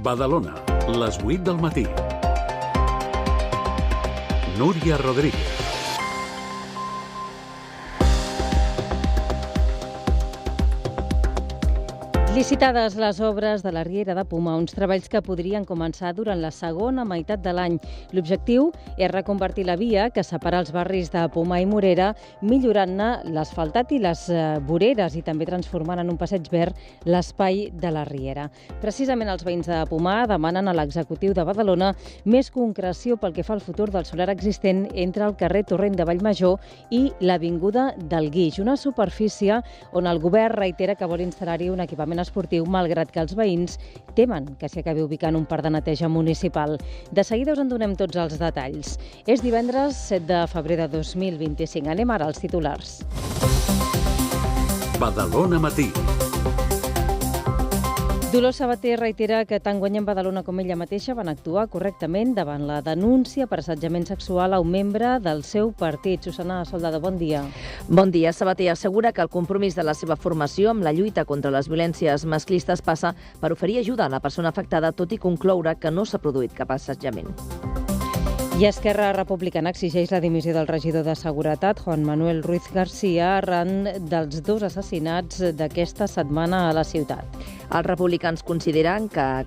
Badalona, les 8 del matí. Núria Rodríguez. Licitades les obres de la Riera de Poma, uns treballs que podrien començar durant la segona meitat de l'any. L'objectiu és reconvertir la via que separa els barris de Poma i Morera, millorant-ne l'asfaltat i les voreres i també transformant en un passeig verd l'espai de la Riera. Precisament els veïns de Poma demanen a l'executiu de Badalona més concreció pel que fa al futur del solar existent entre el carrer Torrent de Vallmajor i l'avinguda del Guix, una superfície on el govern reitera que vol instal·lar-hi un equipament esportiu, malgrat que els veïns temen que s'hi acabi ubicant un parc de neteja municipal. De seguida us en donem tots els detalls. És divendres 7 de febrer de 2025. Anem ara als titulars. Badalona Matí. Dolors Sabater reitera que tant Guanyem Badalona com ella mateixa van actuar correctament davant la denúncia per assetjament sexual a un membre del seu partit. Susana Soldado, bon dia. Bon dia. Sabater assegura que el compromís de la seva formació amb la lluita contra les violències masclistes passa per oferir ajuda a la persona afectada, tot i concloure que no s'ha produït cap assetjament. I Esquerra Republicana exigeix la dimissió del regidor de Seguretat, Juan Manuel Ruiz García, arran dels 2 assassinats d'aquesta setmana a la ciutat. Els republicans consideren que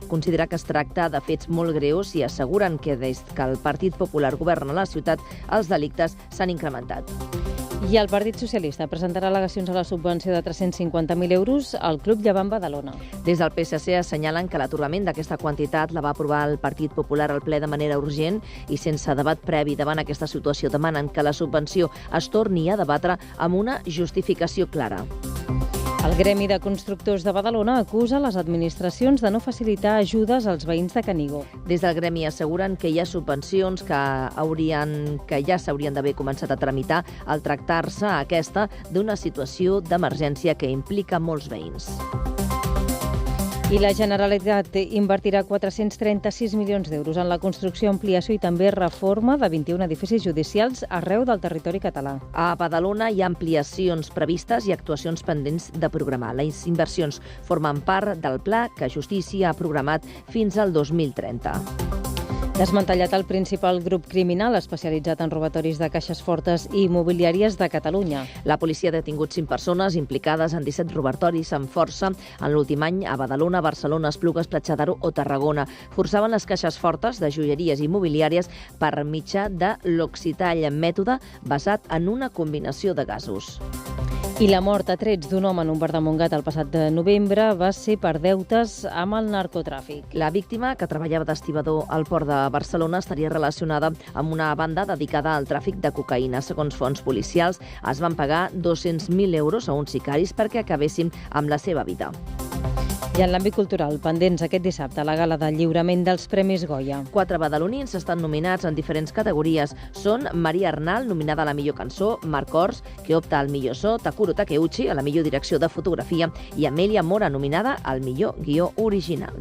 es tracta de fets molt greus i asseguren que des que el Partit Popular governa la ciutat, els delictes s'han incrementat. I el Partit Socialista presentarà al·legacions a la subvenció de 350.000 euros al Club Llevant Badalona. Des del PSC assenyalen que l'atorgament d'aquesta quantitat la va aprovar el Partit Popular al ple de manera urgent i sense debat previ. Davant aquesta situació demanen que la subvenció es torni a debatre amb una justificació clara. El Gremi de Constructors de Badalona acusa les administracions de no facilitar ajudes als veïns de Canigó. Des del Gremi asseguren que hi ha subvencions que ja s'haurien d'haver començat a tramitar al tractar-se aquesta d'una situació d'emergència que implica molts veïns. I la Generalitat invertirà 436 milions d'euros en la construcció, ampliació i també reforma de 21 edificis judicials arreu del territori català. A Badalona hi ha ampliacions previstes i actuacions pendents de programar. Les inversions formen part del pla que Justícia ha programat fins al 2030. Desmantellat el principal grup criminal especialitzat en robatoris de caixes fortes i immobiliàries de Catalunya. La policia ha detingut 5 persones implicades en 17 robatoris amb força en l'últim any a Badalona, Barcelona, Esplugues, Platja d'Aro o Tarragona. Forçaven les caixes fortes de joieries immobiliàries per mitjà de l'occitall, mètode basat en una combinació de gasos. I la mort a trets d'un home en un bar de Montgat el passat de novembre va ser per deutes amb el narcotràfic. La víctima, que treballava d'estibador al port de Barcelona, estaria relacionada amb una banda dedicada al tràfic de cocaïna. Segons fonts policials, es van pagar 200.000 euros a uns sicaris perquè acabessin amb la seva vida. I en l'àmbit cultural, pendents aquest dissabte a la gala de lliurament dels Premis Goya. 4 badalonins estan nominats en diferents categories. Són Maria Arnal, nominada a la millor cançó, Marc Ors, que opta al millor so, Takuro Takeuchi, a la millor direcció de fotografia, i Amèlia Mora, nominada al millor guió original.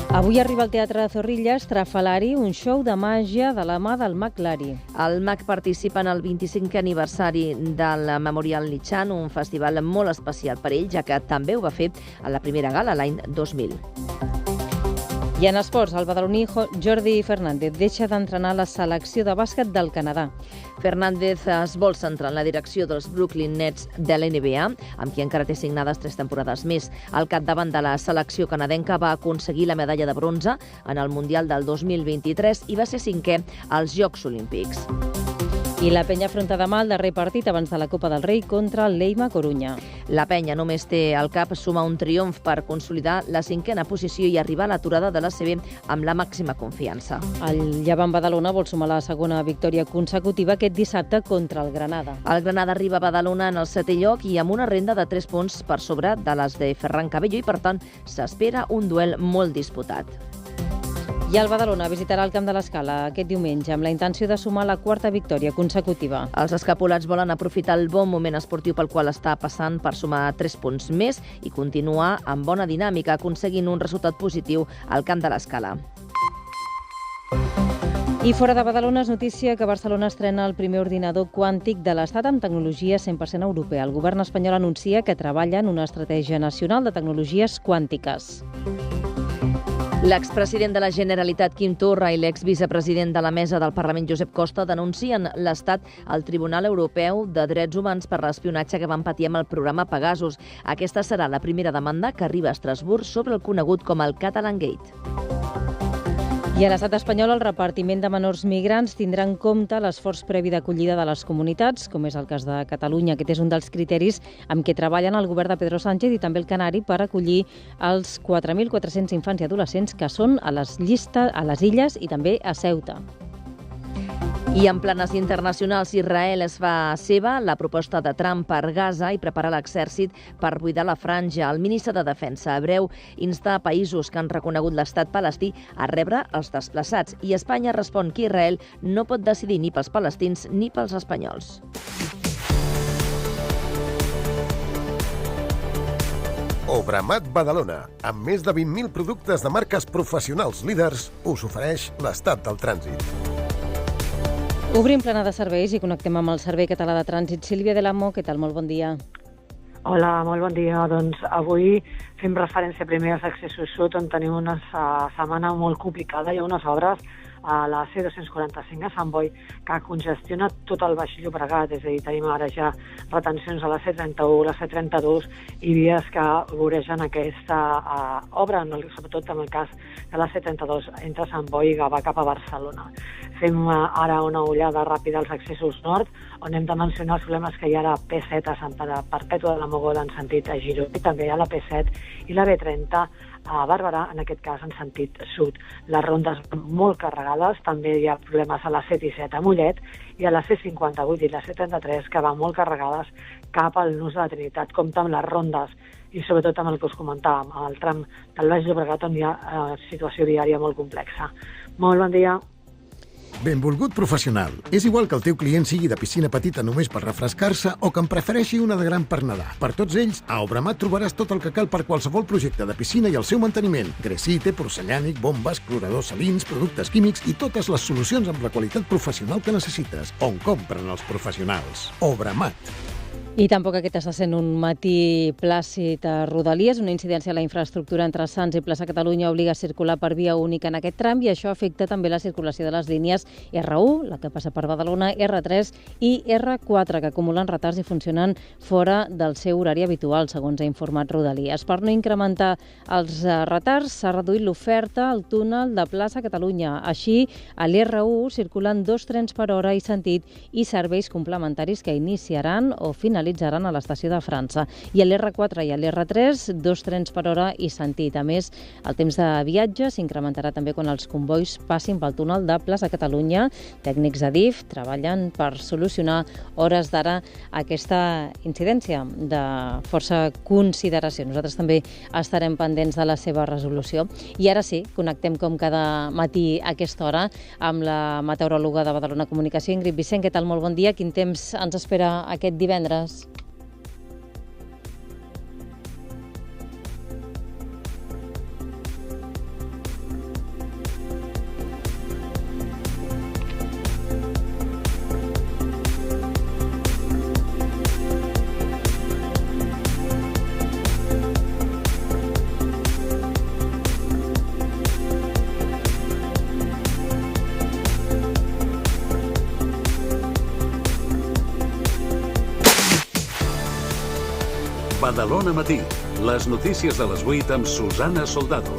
Avui arriba al Teatre de Zorrilla Strafalari, un show de màgia de la mà del mag Lari. El mag participa en el 25è aniversari del Memorial Nichan, un festival molt especial per ell, ja que també ho va fer a la primera gala l'any 2000. I en esports, el badaloní Jordi Fernández deixa d'entrenar la selecció de bàsquet del Canadà. Fernández es vol centrar en la direcció dels Brooklyn Nets de l'NBA, amb qui encara té signades 3 temporades més. Al capdavant de la selecció canadenca va aconseguir la medalla de bronze en el Mundial del 2023 i va ser 5è als Jocs Olímpics. I la Penya afronta demà el darrer partit abans de la Copa del Rei contra el Leima Corunya. La Penya només té al cap sumar un triomf per consolidar la 5a posició i arribar a l'aturada de l'ACB amb la màxima confiança. El Llevant Badalona vol sumar la segona victòria consecutiva aquest dissabte contra el Granada. El Granada arriba a Badalona en el 7è lloc i amb una renda de 3 punts per sobre de les de Ferran Cabello i, per tant, s'espera un duel molt disputat. I el Badalona visitarà el Camp de l'Escala aquest diumenge amb la intenció de sumar la 4a victòria consecutiva. Els escapulats volen aprofitar el bon moment esportiu pel qual està passant per sumar 3 punts més i continuar amb bona dinàmica, aconseguint un resultat positiu al Camp de l'Escala. I fora de Badalona és notícia que Barcelona estrena el primer ordinador quàntic de l'Estat amb tecnologia 100% europea. El govern espanyol anuncia que treballa en una estratègia nacional de tecnologies quàntiques. L'expresident de la Generalitat, Quim Torra, i l'exvicepresident de la Mesa del Parlament, Josep Costa, denuncien l'Estat al Tribunal Europeu de Drets Humans per l'espionatge que van patir amb el programa Pegasus. Aquesta serà la primera demanda que arriba a Estrasburg sobre el conegut com el Catalan Gate. I a l'estat espanyol el repartiment de menors migrants tindrà en compte l'esforç previ d'acollida de les comunitats, com és el cas de Catalunya. Aquest és un dels criteris amb què treballen el govern de Pedro Sánchez i també el Canari per acollir els 4.400 infants i adolescents que són a les illes i també a Ceuta. I en planes internacionals, Israel es fa seva la proposta de Trump per Gaza i prepara l'exèrcit per buidar la franja. El ministre de Defensa hebreu insta a països que han reconegut l'estat palestí a rebre els desplaçats i Espanya respon que Israel no pot decidir ni pels palestins ni pels espanyols. Obramat Badalona, amb més de 20.000 productes de marques professionals líders, us ofereix l'estat del trànsit. Obrim plana de serveis i connectem amb el Servei Català de Trànsit. Sílvia de l'Amo, què tal? Molt bon dia. Hola, molt bon dia. Doncs avui fem referència primer als accessos sud, on tenim una setmana molt complicada. Hi ha unes obres a la C245 a Sant Boi que congestiona tot el Baix Llobregat, és a dir, tenim ara ja retencions a la C31, la C32 i vies que voregen aquesta obra, sobretot en el cas de la C32 entre Sant Boi i Gavà cap a Barcelona. Fem ara una ullada ràpida als accessos nord, on hem de mencionar els problemes que hi ha a la P7 a Sant Perpètua de la Mogoda en sentit a Girona i també a la P7 i la B30 a Barberà, en aquest cas en sentit sud. Les rondes molt carregades, també hi ha problemes a la C17 a Mollet i a la C58 i la C33 que van molt carregades cap al nus de la Trinitat, compta amb les rondes i sobretot amb el que us comentàvem, el tram del Baix Llobregat on hi ha situació viària molt complexa. Molt bon dia. Benvolgut professional. És igual que el teu client sigui de piscina petita només per refrescar-se o que en prefereixi una de gran per nedar. Per tots ells, a Obramat trobaràs tot el que cal per qualsevol projecte de piscina i el seu manteniment. Gresite, porcellànic, bombes, cloradors salins, productes químics i totes les solucions amb la qualitat professional que necessites. On compren els professionals. Obramat. I tampoc aquest està sent un matí plàcid a Rodalies. Una incidència a la infraestructura entre Sants i Plaça Catalunya obliga a circular per via única en aquest tram i això afecta també la circulació de les línies R1, la que passa per Badalona, R3 i R4, que acumulen retards i funcionen fora del seu horari habitual, segons ha informat Rodalies. Per no incrementar els retards, s'ha reduït l'oferta al túnel de Plaça Catalunya. Així, a l'R1 circulen 2 trens per hora i sentit i serveis complementaris que iniciaran o finalitzaran a l'estació de França. I a l'R4 i a l'R3, 2 trens per hora i sentit. A més, el temps de viatge s'incrementarà també quan els convois passin pel túnel de Plaça Catalunya. Tècnics de DIF treballen per solucionar hores d'ara aquesta incidència de força consideració. Nosaltres també estarem pendents de la seva resolució. I ara sí, connectem com cada matí a aquesta hora amb la meteoròloga de Badalona Comunicació, Ingrid Vicent. Què tal? Molt bon dia. Quin temps ens espera aquest divendres? Badalona Matí. Les notícies de les 8 amb Susana Soldado.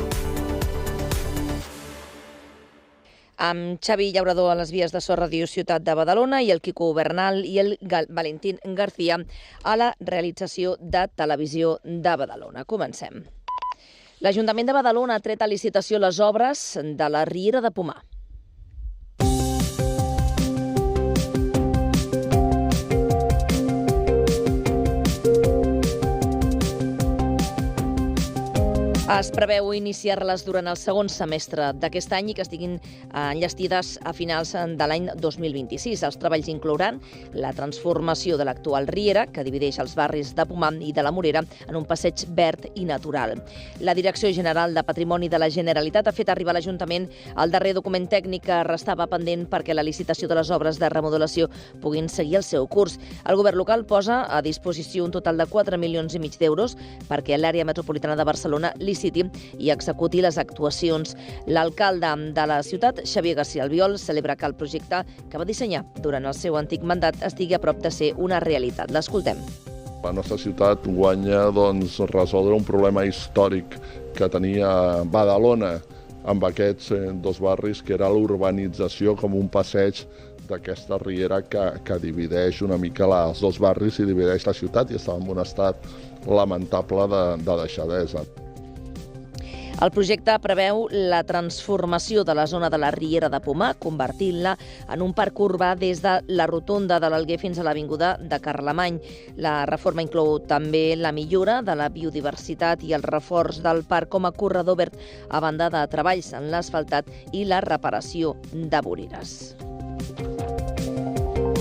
Amb Xavi Llaurador a les vies de So Ràdio Ciutat de Badalona i el Quico Bernal i el Valentín García a la realització de Televisió de Badalona. Comencem. L'Ajuntament de Badalona ha tret a licitació les obres de la Riera de Pomar. Es preveu iniciar-les durant el segon semestre d'aquest any i que estiguin enllestides a finals de l'any 2026. Els treballs inclouran la transformació de l'actual riera, que divideix els barris de Pomar i de la Morera en un passeig verd i natural. La Direcció General de Patrimoni de la Generalitat ha fet arribar a l'Ajuntament el darrer document tècnic que restava pendent perquè la licitació de les obres de remodelació puguin seguir el seu curs. El govern local posa a disposició un total de 4,5 milions d'euros perquè l'àrea metropolitana de Barcelona liciti liciti i executi les actuacions. L'alcalde de la ciutat, Xavier García Albiol, celebra que el projecte que va dissenyar durant el seu antic mandat estigui a prop de ser una realitat. L'escoltem. La nostra ciutat guanya resoldre un problema històric que tenia Badalona amb aquests dos barris, que era l'urbanització com un passeig d'aquesta riera que divideix una mica els dos barris i divideix la ciutat, i estava en un estat lamentable de deixadesa. El projecte preveu la transformació de la zona de la Riera de Pomar, convertint-la en un parc urbà des de la rotonda de l'Alguer fins a l'avinguda de Carlemany. La reforma inclou també la millora de la biodiversitat i el reforç del parc com a corredor verd, a banda de treballs en l'asfaltat i la reparació de voreres.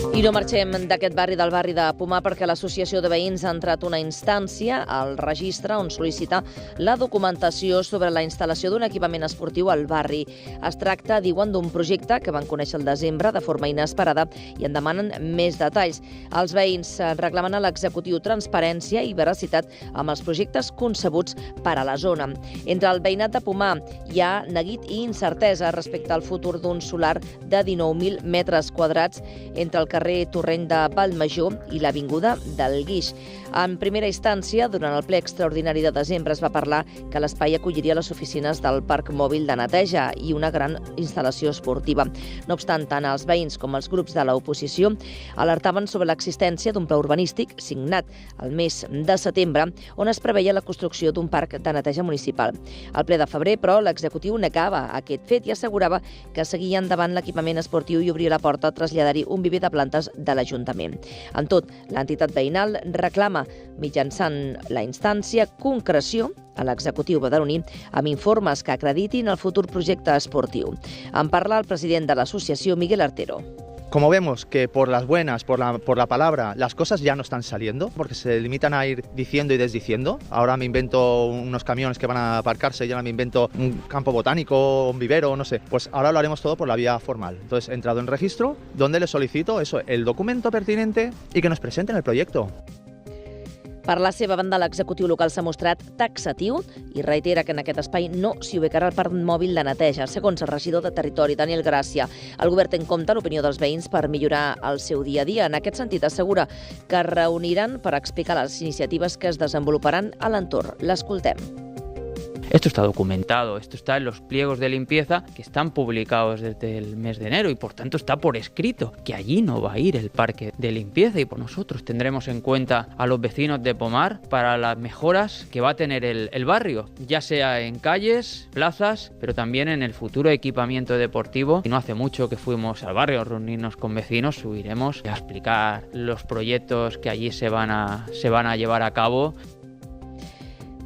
I no marxem d'aquest barri, del barri de Pomar, perquè l'Associació de Veïns ha entrat una instància al registre on sol·licita la documentació sobre la instal·lació d'un equipament esportiu al barri. Es tracta, diuen, d'un projecte que van conèixer al desembre de forma inesperada i en demanen més detalls. Els veïns reclamen a l'executiu transparència i veracitat amb els projectes concebuts per a la zona. Entre el veïnat de Pomar hi ha neguit i incertesa respecte al futur d'un solar de 19.000 metres quadrats entre el carrer Torrent de Vallmajor i l'avinguda del Guix. En primera instància, durant el ple extraordinari de desembre, es va parlar que l'espai acolliria les oficines del Parc Mòbil de Neteja i una gran instal·lació esportiva. No obstant, tant els veïns com els grups de l'oposició alertaven sobre l'existència d'un pla urbanístic signat el mes de setembre, on es preveia la construcció d'un parc de neteja municipal. Al ple de febrer, però, l'executiu negava aquest fet i assegurava que seguia endavant l'equipament esportiu i obria la porta a traslladar-hi un viver de plantes de l'Ajuntament. Amb tot, l'entitat veïnal reclama mitjançant la instància concreció a l'executiu badaloní amb informes que acreditin el futur projecte esportiu. En parla el president de l'associació, Miguel Artero. Como vemos que por las buenas, por la palabra, las cosas ya no están saliendo, porque se limitan a ir diciendo y desdiciendo. Ahora me invento unos camiones que van a aparcarse y ahora me invento un campo botánico, un vivero, no sé. Pues ahora lo haremos todo por la vía formal. Entonces he entrado en registro, donde les solicito eso, el documento pertinente y que nos presenten el proyecto. Per la seva banda, l'executiu local s'ha mostrat taxatiu i reitera que en aquest espai no s'hi ubicarà el parc mòbil de neteja. Segons el regidor de Territori, Daniel Gràcia, el govern té en compte l'opinió dels veïns per millorar el seu dia a dia. En aquest sentit, assegura que es reuniran per explicar les iniciatives que es desenvoluparan a l'entorn. L'escoltem. Esto está documentado, esto está en los pliegos de limpieza que están publicados desde el mes de enero y por tanto está por escrito que allí no va a ir el parque de limpieza y por nosotros tendremos en cuenta a los vecinos de Pomar para las mejoras que va a tener el barrio, ya sea en calles, plazas, pero también en el futuro equipamiento deportivo. Y no hace mucho que fuimos al barrio a reunirnos con vecinos, subiremos a explicar los proyectos que allí se van a llevar a cabo.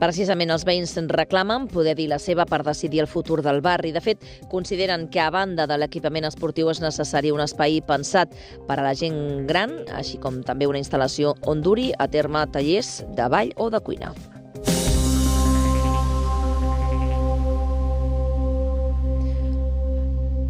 Precisament els veïns reclamen poder dir la seva per decidir el futur del barri. De fet, consideren que a banda de l'equipament esportiu és necessari un espai pensat per a la gent gran, així com també una instal·lació on duri a terme tallers de ball o de cuina.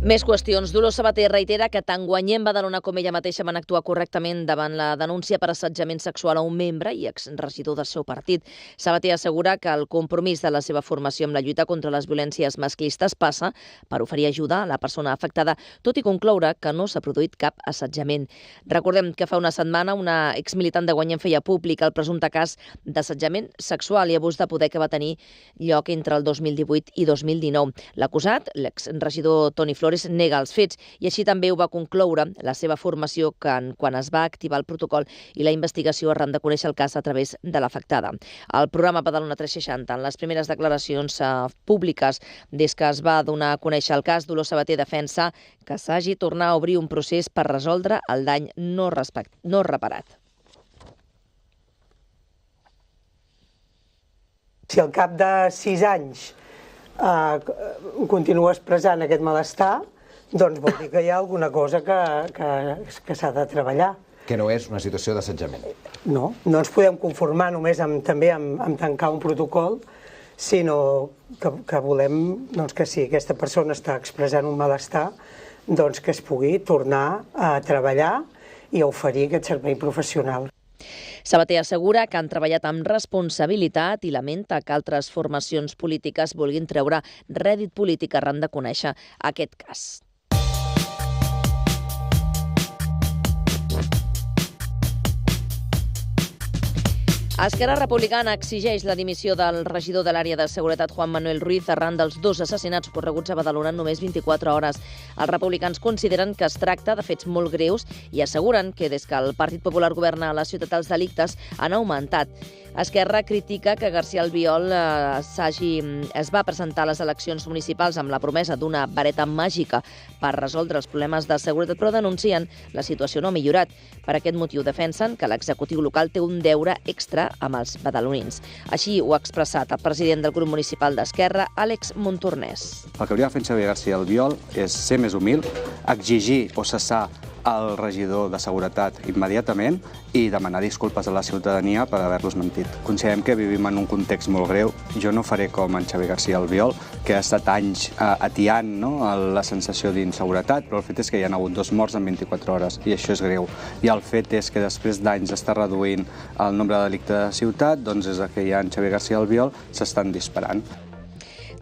Més qüestions. Dolors Sabater reitera que tant Guanyem Badalona com ella mateixa van actuar correctament davant la denúncia per assetjament sexual a un membre i exregidor del seu partit. Sabater assegura que el compromís de la seva formació amb la lluita contra les violències masclistes passa per oferir ajuda a la persona afectada, tot i concloure que no s'ha produït cap assetjament. Recordem que fa una setmana una exmilitant de Guanyem feia públic el presumpte cas d'assetjament sexual i abús de poder que va tenir lloc entre el 2018 i 2019. L'acusat, l'exregidor Toni Flores, nega els fets i així també ho va concloure la seva formació quan es va activar el protocol i la investigació arran de conèixer el cas a través de l'afectada. El programa Badalona 360, en les primeres declaracions públiques des que es va donar a conèixer el cas, Dolors Sabater defensa que s'hagi tornat a obrir un procés per resoldre el dany no reparat. Si al cap de 6 anys continua expressant aquest malestar, doncs vol dir que hi ha alguna cosa que s'ha de treballar. Que no és una situació d'assetjament. No ens podem conformar només també amb tancar un protocol, sinó que volem que si aquesta persona està expressant un malestar, doncs que es pugui tornar a treballar i a oferir aquest servei professional. Sabater assegura que han treballat amb responsabilitat i lamenta que altres formacions polítiques vulguin treure rèdit polític arran de conèixer aquest cas. Esquerra Republicana exigeix la dimissió del regidor de l'àrea de seguretat Juan Manuel Ruiz arran dels 2 assassinats ocorreguts a Badalona en només 24 hores. Els republicans consideren que es tracta de fets molt greus i asseguren que des que el Partit Popular governa a la ciutat els delictes han augmentat. Esquerra critica que García Albiol es va presentar a les eleccions municipals amb la promesa d'una vareta màgica per resoldre els problemes de seguretat, però denuncien la situació no ha millorat. Per aquest motiu defensen que l'executiu local té un deure extra amb els badalonins. Així ho ha expressat el president del grup municipal d'Esquerra, Àlex Montornès. El que hauria de fer en Xavier García Albiol és ser més humil, exigir o cessar el regidor de seguretat immediatament i demanar disculpes a la ciutadania per haver-los mentit. Considerem que vivim en un context molt greu. Jo no faré com en Xavier García Albiol, que ha estat anys atiant la sensació d'inseguretat, però el fet és que hi ha hagut 2 morts en 24 hores i això és greu. I el fet és que després d'anys està reduint el nombre de delictes de la ciutat, doncs des que hi ha en Xavier García Albiol s'estan disparant.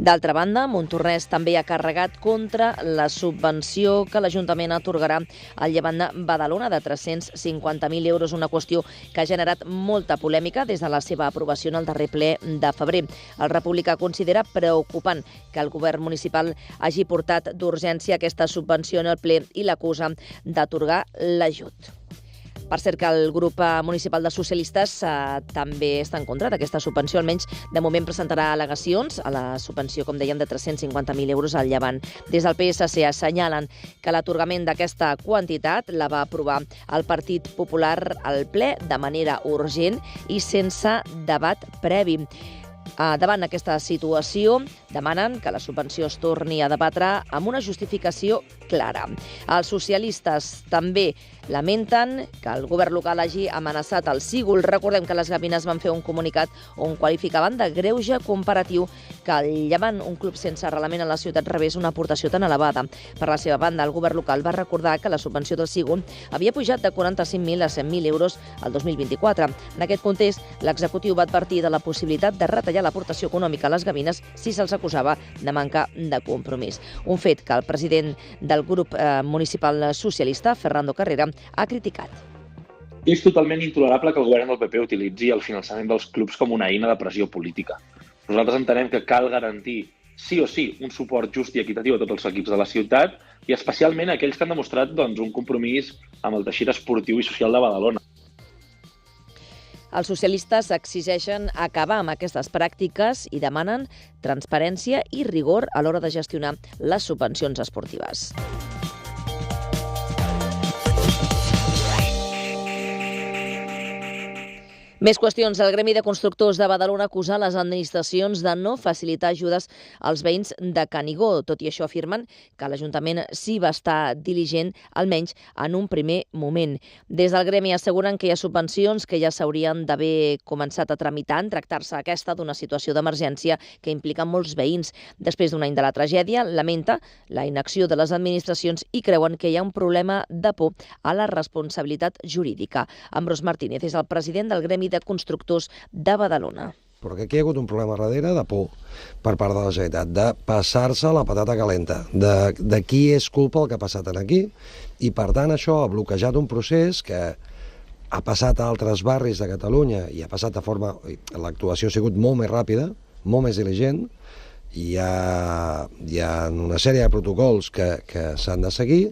D'altra banda, Montornès també ha carregat contra la subvenció que l'Ajuntament atorgarà al Llevant de Badalona de 350.000 euros, una qüestió que ha generat molta polèmica des de la seva aprovació en el darrer ple de febrer. El republicà considera preocupant que el govern municipal hagi portat d'urgència aquesta subvenció en el ple i l'acusa d'atorgar l'ajut. Per cert que el grup municipal de socialistes també està en contra d'aquesta subvenció, almenys de moment presentarà al·legacions a la subvenció, com dèiem, de 350.000 euros al Llevant. Des del PSC assenyalen que l'atorgament d'aquesta quantitat la va aprovar el Partit Popular al ple de manera urgent i sense debat previ. Davant aquesta situació, demanen que la subvenció es torni a debatre amb una justificació clara. Els socialistes també lamenten que el govern local hagi amenaçat el Sígol. Recordem que les Gavines van fer un comunicat on qualificaven de greuge comparatiu que el Llevant, un club sense arrelament a la ciutat, rebés una aportació tan elevada. Per la seva banda, el govern local va recordar que la subvenció del Sígol havia pujat de 45.000 a 100.000 euros el 2024. En aquest context, l'executiu va advertir de la possibilitat de retallar l'aportació econòmica a les Gavines si se'ls acusava de manca de compromís. Un fet que el president del grup municipal socialista, Fernando Carrera, ha criticat. És totalment intolerable que el govern del PP utilitzi el finançament dels clubs com una eina de pressió política. Nosaltres entenem que cal garantir sí o sí un suport just i equitatiu a tots els equips de la ciutat i especialment a aquells que han demostrat un compromís amb el teixit esportiu i social de Badalona. Els socialistes exigeixen acabar amb aquestes pràctiques i demanen transparència i rigor a l'hora de gestionar les subvencions esportives. Més qüestions. El Gremi de Constructors de Badalona acusa les administracions de no facilitar ajudes als veïns de Canigó. Tot i això, afirmen que l'Ajuntament sí va estar diligent, almenys en un primer moment. Des del Gremi asseguren que hi ha subvencions que ja s'haurien d'haver començat a tramitar en tractar-se aquesta d'una situació d'emergència que implica molts veïns. Després d'un any de la tragèdia, lamenta la inacció de les administracions i creuen que hi ha un problema de por a la responsabilitat jurídica. Ambrós Martínez és el president del Gremi de Constructors de Badalona. Però que aquí hi ha hagut un problema darrere de por per part de la Generalitat, de passar-se la patata calenta, de qui és culpa el que ha passat aquí, i per tant això ha bloquejat un procés que ha passat a altres barris de Catalunya i ha passat de forma... L'actuació ha sigut molt més ràpida, molt més diligent, i hi ha una sèrie de protocols que s'han de seguir,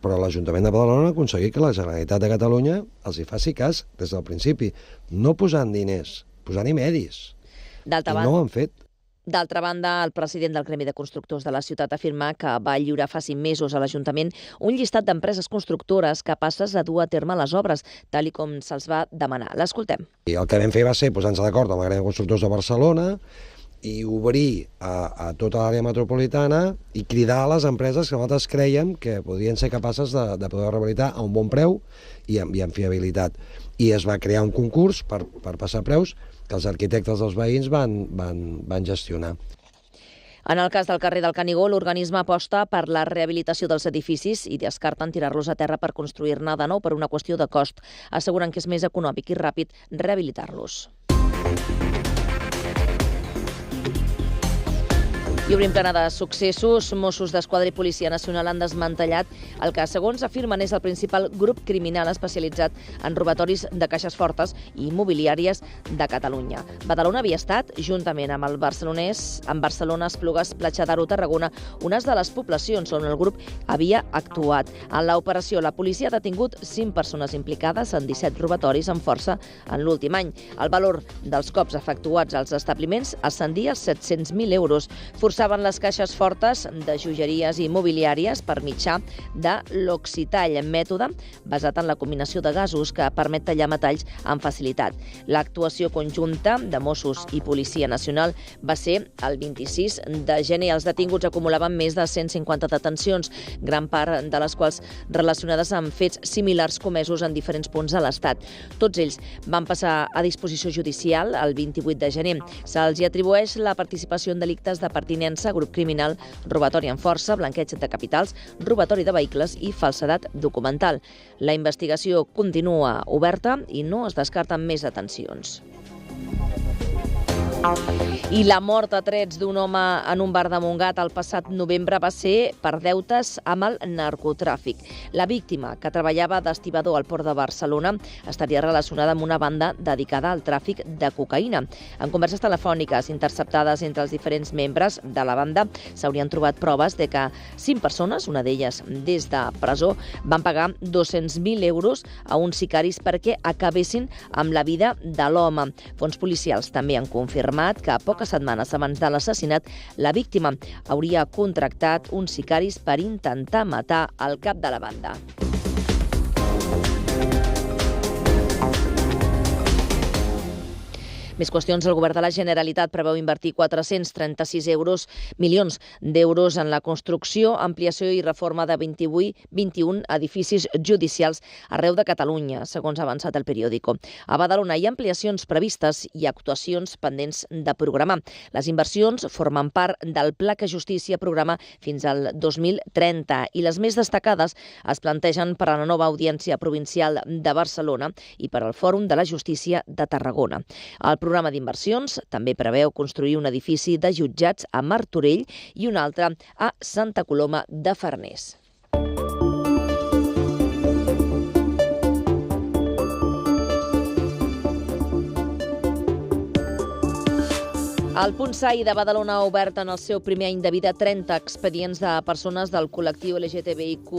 però l'Ajuntament de Badalona ha aconseguit que la Generalitat de Catalunya els hi faci cas des del principi, no posant diners, posant-hi medis. I no ho han fet. D'altra banda, el president del Gremi de Constructors de la ciutat afirma que va lliurar fa 5 mesos a l'Ajuntament un llistat d'empreses constructores capaces de dur a terme les obres, tal com se'ls va demanar. L'escoltem. I el que vam fer va ser posar-nos d'acord amb el Gremi de Constructors de Barcelona i obrir a tota l'àrea metropolitana i cridar a les empreses que nosaltres creiem que podrien ser capaces de poder rehabilitar a un bon preu i amb fiabilitat. I es va crear un concurs per passar preus que els arquitectes dels veïns van gestionar. En el cas del carrer del Canigó, l'organisme aposta per la rehabilitació dels edificis i descarten tirar-los a terra per construir-ne de nou per una qüestió de cost. Asseguren que és més econòmic i ràpid rehabilitar-los. I obrim plana de successos. Mossos d'Esquadra i Policia Nacional han desmantellat el que, segons afirmen, és el principal grup criminal especialitzat en robatoris de caixes fortes i immobiliàries de Catalunya. Badalona havia estat, juntament amb el barcelonès, amb Barcelona, Esplugues, Platja d'Aro, Tarragona, unes de les poblacions on el grup havia actuat. En l'operació, la policia ha detingut 5 persones implicades en 17 robatoris amb força en l'últim any. El valor dels cops efectuats als establiments ascendia als 700.000 euros. Forçaven les caixes fortes de joieries i immobiliàries per mitjà de l'oxitall, mètode basat en la combinació de gasos que permet tallar metalls amb facilitat. L'actuació conjunta de Mossos i Policia Nacional va ser el 26 de gener. Els detinguts acumulaven més de 150 detencions, gran part de les quals relacionades amb fets similars comesos en diferents punts de l'Estat. Tots ells van passar a disposició judicial el 28 de gener. Se'ls atribueix la participació en delictes de pertinença, grup criminal, robatori amb força, blanqueig de capitals, robatori de vehicles i falsedat documental. La investigació continua oberta i no es descarten més detencions. I la mort a trets d'un home en un bar de Montgat el passat novembre va ser per deutes amb el narcotràfic. La víctima, que treballava d'estibador al port de Barcelona, estaria relacionada amb una banda dedicada al tràfic de cocaïna. En converses telefòniques interceptades entre els diferents membres de la banda s'haurien trobat proves de que 5 persones, una d'elles des de presó, van pagar 200.000 euros a uns sicaris perquè acabessin amb la vida de l'home. Fons policials també han confirmat que a poques setmanes abans de l'assassinat, la víctima hauria contractat uns sicaris per intentar matar el cap de la banda. Més qüestions. El govern de la Generalitat preveu invertir 436 milions d'euros en la construcció, ampliació i reforma de 21 edificis judicials arreu de Catalunya, segons ha avançat el periòdico. A Badalona hi ha ampliacions previstes i actuacions pendents de programar. Les inversions formen part del Pla que Justícia programa fins al 2030 i les més destacades es plantegen per a la nova Audiència Provincial de Barcelona i per al Fòrum de la Justícia de Tarragona. El programa d'inversions també preveu construir un edifici de jutjats a Martorell i un altre a Santa Coloma de Farners. El Punt SAI de Badalona ha obert en el seu primer any de vida 30 expedients de persones del col·lectiu LGTBIQ+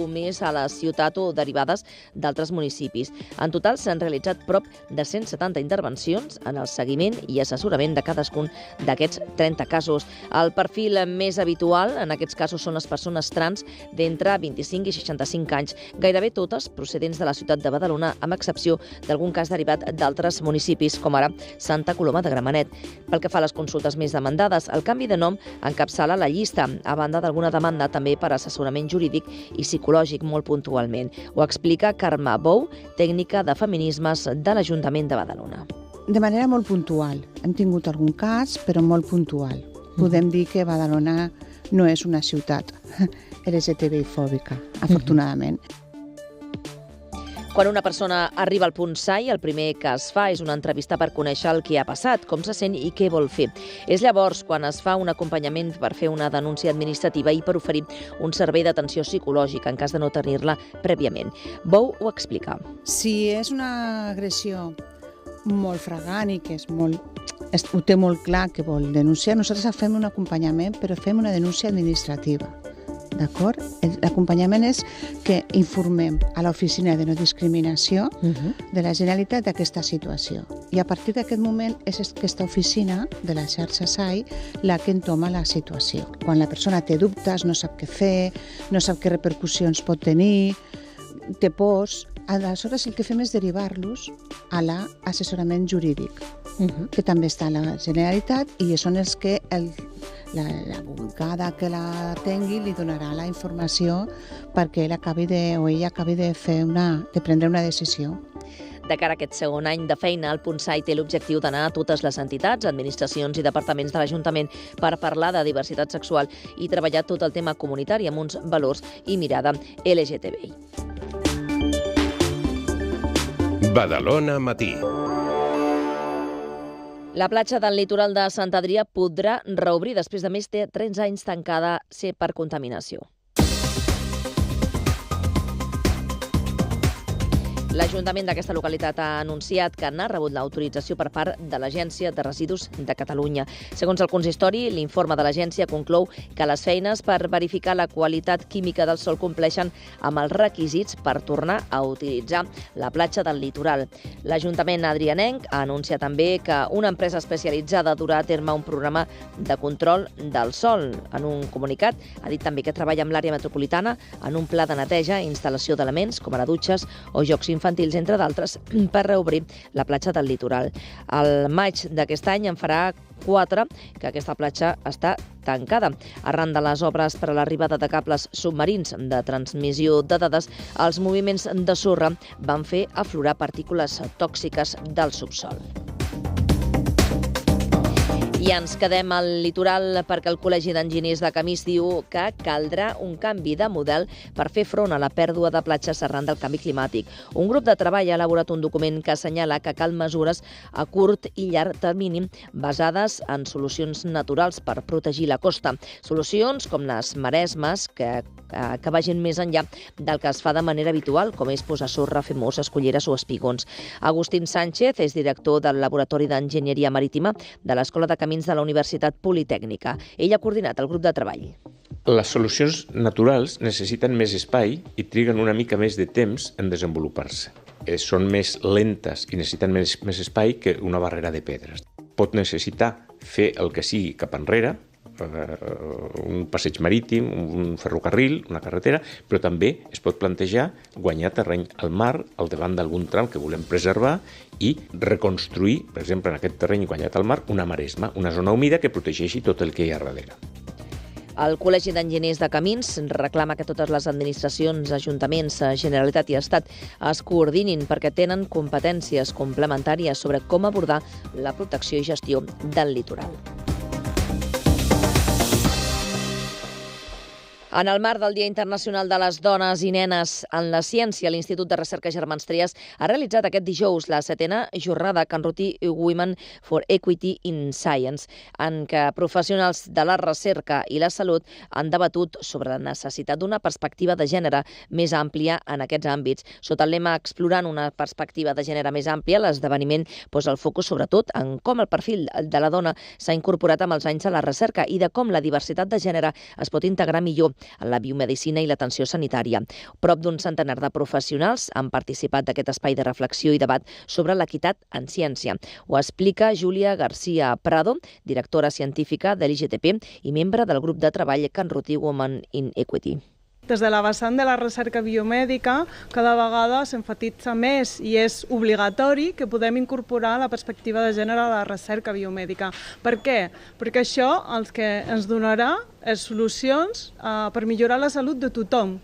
a la ciutat o derivades d'altres municipis. En total s'han realitzat prop de 170 intervencions en el seguiment i assessorament de cadascun d'aquests 30 casos. El perfil més habitual en aquests casos són les persones trans d'entre 25 i 65 anys, gairebé totes procedents de la ciutat de Badalona, amb excepció d'algun cas derivat d'altres municipis, com ara Santa Coloma de Gramenet. Pel que fa a les consultes més demandades, el canvi de nom encapçala la llista, a banda d'alguna demanda també per assessorament jurídic i psicològic molt puntualment. Ho explica Carme Bou, tècnica de feminismes de l'Ajuntament de Badalona. De manera molt puntual. Hem tingut algun cas, però molt puntual. Podem dir que Badalona no és una ciutat LGTBI-fòbica, afortunadament. Quan una persona arriba al Punt SAI, el primer que es fa és una entrevista per conèixer el que ha passat, com se sent i què vol fer. És llavors quan es fa un acompanyament per fer una denúncia administrativa i per oferir un servei d'atenció psicològica en cas de no tenir-la prèviament. Bou ho explica. Si és una agressió molt fragant i que ho té molt clar que vol denunciar, nosaltres fem un acompanyament, però fem una denúncia administrativa. D'acord? L'acompanyament és que informem a l'Oficina de No Discriminació de la Generalitat d'aquesta situació. I a partir d'aquest moment és aquesta oficina de la xarxa SAI la que entoma la situació. Quan la persona té dubtes, no sap què fer, no sap què repercussions pot tenir, té pors, aleshores el que fem és derivar-los a l'assessorament jurídic, que també està a la Generalitat i són els que l'advocada que la tingui li donarà la informació perquè ell acabi de prendre una decisió. De cara a aquest segon any de feina, el PUNSAI té l'objectiu d'anar a totes les entitats, administracions i departaments de l'Ajuntament per parlar de diversitat sexual i treballar tot el tema comunitari amb uns valors i mirada LGTBI. Badalona Matí. La platja del litoral de Sant Adrià podrà reobrir després de més de 13 anys tancada per contaminació. L'Ajuntament d'aquesta localitat ha anunciat que n'ha rebut l'autorització per part de l'Agència de Residus de Catalunya. Segons el consistori, l'informe de l'agència conclou que les feines per verificar la qualitat química del sòl compleixen amb els requisits per tornar a utilitzar la platja del litoral. L'Ajuntament adrianenc ha anunciat també que una empresa especialitzada durà a terme un programa de control del sòl. En un comunicat ha dit també que treballa amb l'àrea metropolitana en un pla de neteja i instal·lació d'elements com ara dutxes o jocs infantils, entre d'altres, per reobrir la platja del litoral. Al maig d'aquest any en farà 4 que aquesta platja està tancada. Arran de les obres per a l'arribada de cables submarins de transmissió de dades, els moviments de sorra van fer aflorar partícules tòxiques del subsòl. I ens quedem al litoral perquè el Col·legi d'Enginyers de Camís diu que caldrà un canvi de model per fer front a la pèrdua de platges arran del canvi climàtic. Un grup de treball ha elaborat un document que assenyala que cal mesures a curt i llarg termini basades en solucions naturals per protegir la costa. Solucions com les maresmes que vagin més enllà del que es fa de manera habitual, com és posar sorra, fer mosses, culleres o espigons. Agustín Sánchez és director del Laboratori d'Enginyeria Marítima de l'Escola de Camins de la Universitat Politècnica. Ell ha coordinat el grup de treball. Les solucions naturals necessiten més espai i triguen una mica més de temps en desenvolupar-se. Són més lentes i necessiten més espai que una barrera de pedres. Pot necessitar fer el que sigui cap enrere, un passeig marítim, un ferrocarril, una carretera, però també es pot plantejar guanyar terreny al mar al davant d'algun tram que volem preservar i reconstruir, per exemple, en aquest terreny guanyat al mar, una maresma, una zona humida que protegeixi tot el que hi ha darrere. El Col·legi d'Enginyers de Camins reclama que totes les administracions, ajuntaments, Generalitat i Estat es coordinin perquè tenen competències complementàries sobre com abordar la protecció i gestió del litoral. En el marc del Dia Internacional de les Dones i Nenes en la Ciència, l'Institut de Recerca Germans Trias ha realitzat aquest dijous la 7a jornada Can Rutí Women for Equity in Science, en què professionals de la recerca i la salut han debatut sobre la necessitat d'una perspectiva de gènere més àmplia en aquests àmbits. Sota el lema Explorant una perspectiva de gènere més àmplia, l'esdeveniment posa el focus sobretot en com el perfil de la dona s'ha incorporat amb els anys a la recerca i de com la diversitat de gènere es pot integrar millor en la biomedicina i l'atenció sanitària. Prop d'un centenar de professionals han participat d'aquest espai de reflexió i debat sobre l'equitat en ciència. Ho explica Júlia García Prado, directora científica de l'IGTP i membre del grup de treball Can Rutí Women in Equity. Des de la vessant de la recerca biomèdica, cada vegada s'enfatitza més i és obligatori que podem incorporar la perspectiva de gènere a la recerca biomèdica. Per què? Perquè això el que ens donarà és solucions per millorar la salut de tothom.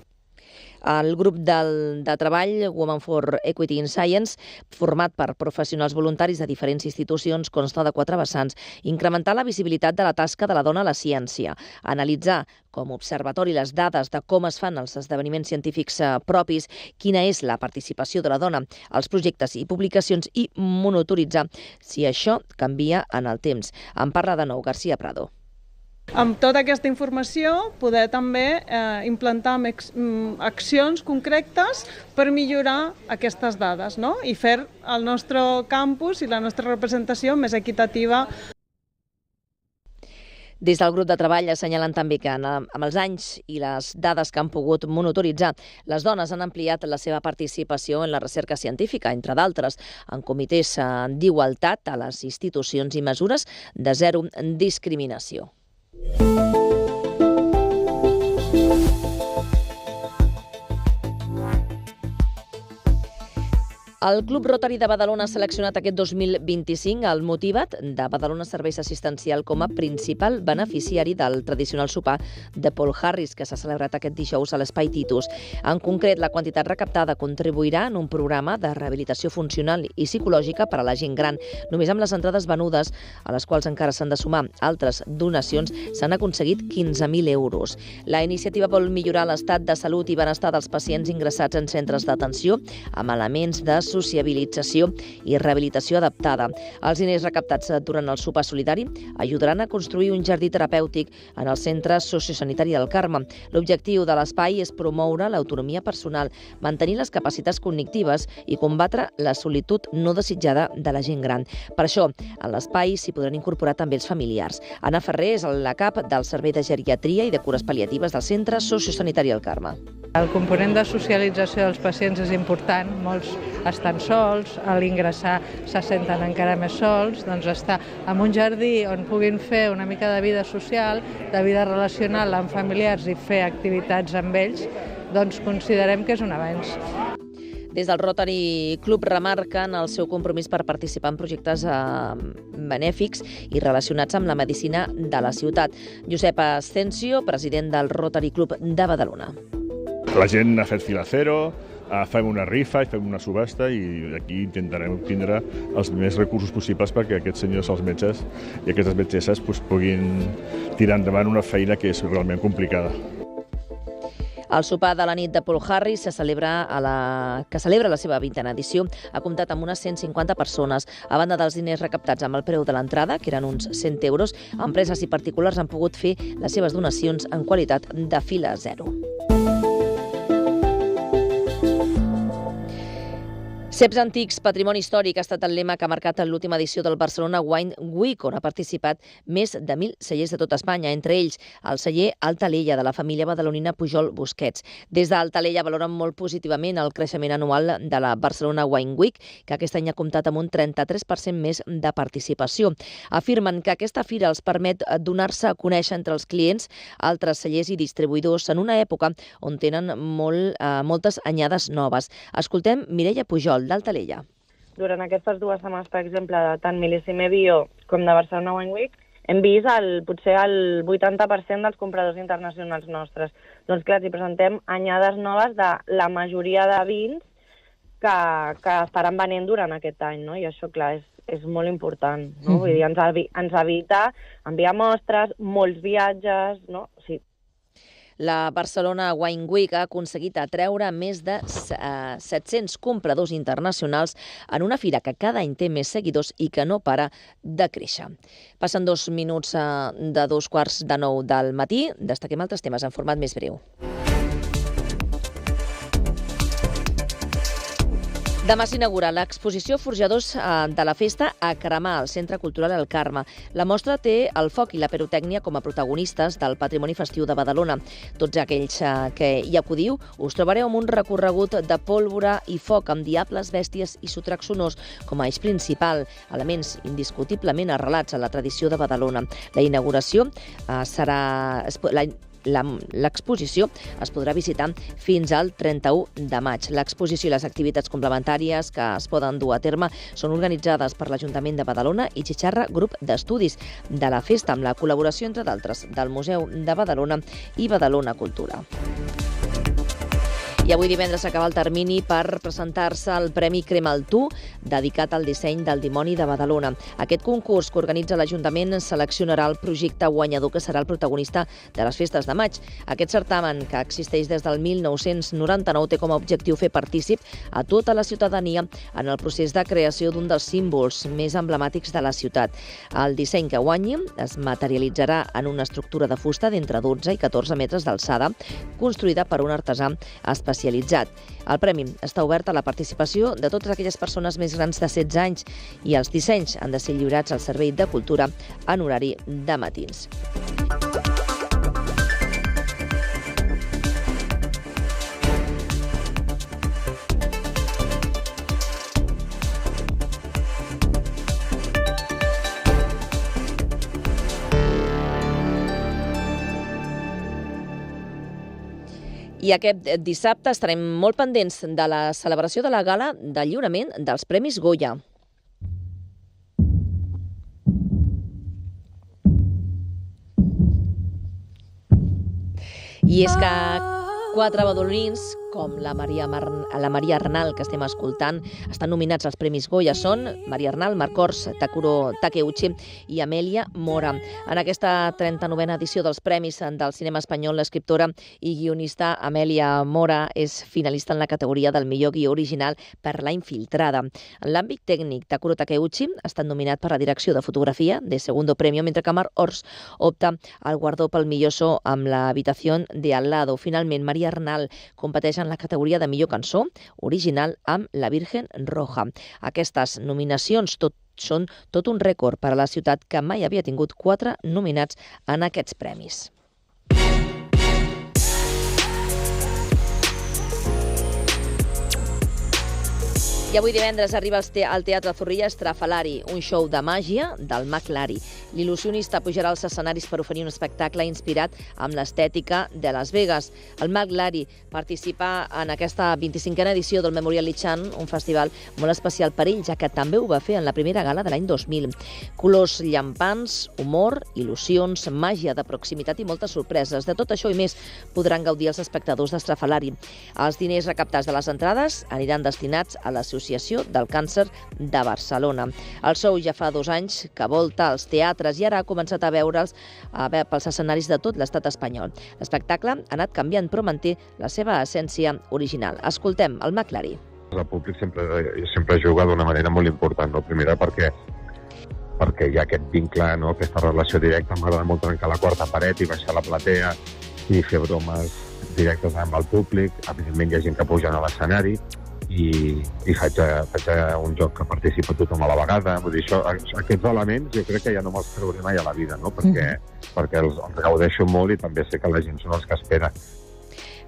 El grup de treball Women for Equity in Science, format per professionals voluntaris de diferents institucions, consta de 4 vessants. Incrementar la visibilitat de la tasca de la dona a la ciència, analitzar com a observatori les dades de com es fan els esdeveniments científics propis, quina és la participació de la dona als projectes i publicacions i monitoritzar si això canvia en el temps. En parla de nou García Prado. Amb tota aquesta informació poder també implantar accions concretes per millorar aquestes dades, no? I fer el nostre campus i la nostra representació més equitativa. Des del grup de treball assenyalen també que amb els anys i les dades que han pogut monitoritzar, les dones han ampliat la seva participació en la recerca científica, entre d'altres, en comitès d'igualtat a les institucions i mesures de zero discriminació. El Club Rotary de Badalona ha seleccionat aquest 2025 el Motiva't de Badalona Serveis Assistencial com a principal beneficiari del tradicional sopar de Paul Harris, que s'ha celebrat aquest dijous a l'Espai Titus. En concret, la quantitat recaptada contribuirà en un programa de rehabilitació funcional i psicològica per a la gent gran. Només amb les entrades venudes, a les quals encara s'han de sumar altres donacions, s'han aconseguit 15.000 euros. La iniciativa vol millorar l'estat de salut i benestar dels pacients ingressats en centres d'atenció amb elements de sociabilització i rehabilitació adaptada. Els diners recaptats durant el sopar solidari ajudaran a construir un jardí terapèutic en el centre sociosanitari del Carme. L'objectiu de l'espai és promoure l'autonomia personal, mantenir les capacitats cognitives i combatre la solitud no desitjada de la gent gran. Per això, en l'espai s'hi podran incorporar també els familiars. Anna Ferrer és la cap del Servei de Geriatria i de Cures Pal·liatives del Centre Sociosanitari del Carme. El component de socialització dels pacients és important, molts estan sols, a l'ingressar se senten encara més sols, doncs estar en un jardí on puguin fer una mica de vida social, de vida relacional amb familiars i fer activitats amb ells, doncs considerem que és un avenç. Des del Rotary Club remarquen el seu compromís per participar en projectes benèfics i relacionats amb la medicina de la ciutat. Josep Ascencio, president del Rotary Club de Badalona. La gent ha fet fila cero, fem una rifa i fem una subhasta i aquí intentarem obtindre els més recursos possibles perquè aquests senyors, els metges i aquestes metgesses puguin tirar endavant una feina que és realment complicada. El sopar de la nit de Paul Harris que celebra la seva 20a edició ha comptat amb unes 150 persones. A banda dels diners recaptats amb el preu de l'entrada, que eren uns 100 euros, empreses i particulars han pogut fer les seves donacions en qualitat de fila zero. Ceps antics, patrimoni històric ha estat el lema que ha marcat l'última edició del Barcelona Wine Week, on ha participat més de 1.000 cellers de tot Espanya, entre ells el celler Altalella, de la família badalonina Pujol Busquets. Des d'Altalella valoren molt positivament el creixement anual de la Barcelona Wine Week, que aquest any ha comptat amb un 33% més de participació. Afirmen que aquesta fira els permet donar-se a conèixer entre els clients, altres cellers i distribuïdors en una època on tenen moltes anyades noves. Escoltem Mireia Pujol, d'Altalella. Durant aquestes 2 setmanes, per exemple, de tant Mil·lissime Bio com de Barcelona Wine Week, hem vist potser el 80% dels compradors internacionals nostres. Doncs clar, si presentem anyades noves de la majoria de vins que estaran venent durant aquest any, no? I això, clar, és molt important, no? Vull dir, ens evita enviar mostres, molts viatges, no? Sí. La Barcelona Wine Week ha aconseguit atreure més de 700 compradors internacionals en una fira que cada any té més seguidors i que no para de créixer. Passen 2 minuts de 8:45 del matí. Destaquem altres temes en format més breu. Demà s'inaugura l'exposició Forjadors de la Festa a cremar al Centre Cultural El Carme. La mostra té el foc i la pirotècnia com a protagonistes del patrimoni festiu de Badalona. Tots aquells que hi acudiu us trobareu amb un recorregut de pólvora i foc amb diables, bèsties i sotracs sonors com a eix principal, elements indiscutiblement arrelats a la tradició de Badalona. La inauguració L'exposició es podrà visitar fins al 31 de maig. L'exposició i les activitats complementàries que es poden dur a terme són organitzades per l'Ajuntament de Badalona i Xixarra Grup d'Estudis de la Festa, amb la col·laboració, entre d'altres, del Museu de Badalona i Badalona Cultura. I avui divendres s'acaba el termini per presentar-se el Premi Crema el Tu, dedicat al disseny del dimoni de Badalona. Aquest concurs que organitza l'Ajuntament seleccionarà el projecte guanyador que serà el protagonista de les festes de maig. Aquest certamen, que existeix des del 1999, té com a objectiu fer partícip a tota la ciutadania en el procés de creació d'un dels símbols més emblemàtics de la ciutat. El disseny que guanyi es materialitzarà en una estructura de fusta d'entre 12 i 14 metres d'alçada, construïda per un artesà especialitzat. El premi està obert a la participació de totes aquelles persones més grans de 16 anys i els dissenys han de ser lliurats al Servei de Cultura en horari de matins. I aquest dissabte estarem molt pendents de la celebració de la gala de lliurament dels Premis Goya. I és que 4 badalonins, com la Maria Arnal, que estem escoltant, estan nominats als Premis Goya. Són Maria Arnal, Marc Ors, Takuro Takeuchi i Amèlia Mora. En aquesta 39a edició dels Premis del cinema espanyol, l'escriptora i guionista Amèlia Mora és finalista en la categoria del millor guió original per La infiltrada. En l'àmbit tècnic, Takuro Takeuchi ha estat nominat per la direcció de fotografia de Segundo Premio, mentre que Marc Ors opta al guardó pel millor so amb La habitación de al lado. Finalment, Maria Arnal competeix en la categoria de millor cançó original amb La Virgen Roja. Aquestes nominacions són tot un rècord per a la ciutat, que mai havia tingut 4 nominats en aquests premis. I avui divendres arriba al Teatre Zorrilla Estrafalari, un show de màgia del Mag Lari. L'il·lusionista pujarà als escenaris per oferir un espectacle inspirat amb l'estètica de Las Vegas. El Mag Lari participa en aquesta 25a edició del Memorial Lichan, un festival molt especial per ell, ja que també ho va fer en la primera gala de l'any 2000. Colors llampants, humor, il·lusions, màgia de proximitat i moltes sorpreses. De tot això i més podran gaudir els espectadors d'Estrafalari. Els diners recaptats de les entrades aniran destinats a l'Associació del Càncer de Barcelona. El show ja fa 2 anys que volta als teatres i ara ha començat a veure'ls pels escenaris de tot l'estat espanyol. L'espectacle ha anat canviant, però manté la seva essència original. Escoltem el Mag Lari. El públic sempre juga d'una manera molt important. No? Primera perquè hi ha aquest vincle, no? Aquesta relació directa. M'agrada molt trencar la quarta paret i baixar la platea i fer bromes directes amb el públic. Evidentment hi ha gent que puja a l'escenari i faig un joc que participa tothom a la vegada. Vull dir, aquests elements jo crec que ja no me'ls treuré mai a la vida, no? Perquè els gaudeixo molt i també sé que la gent són els que espera.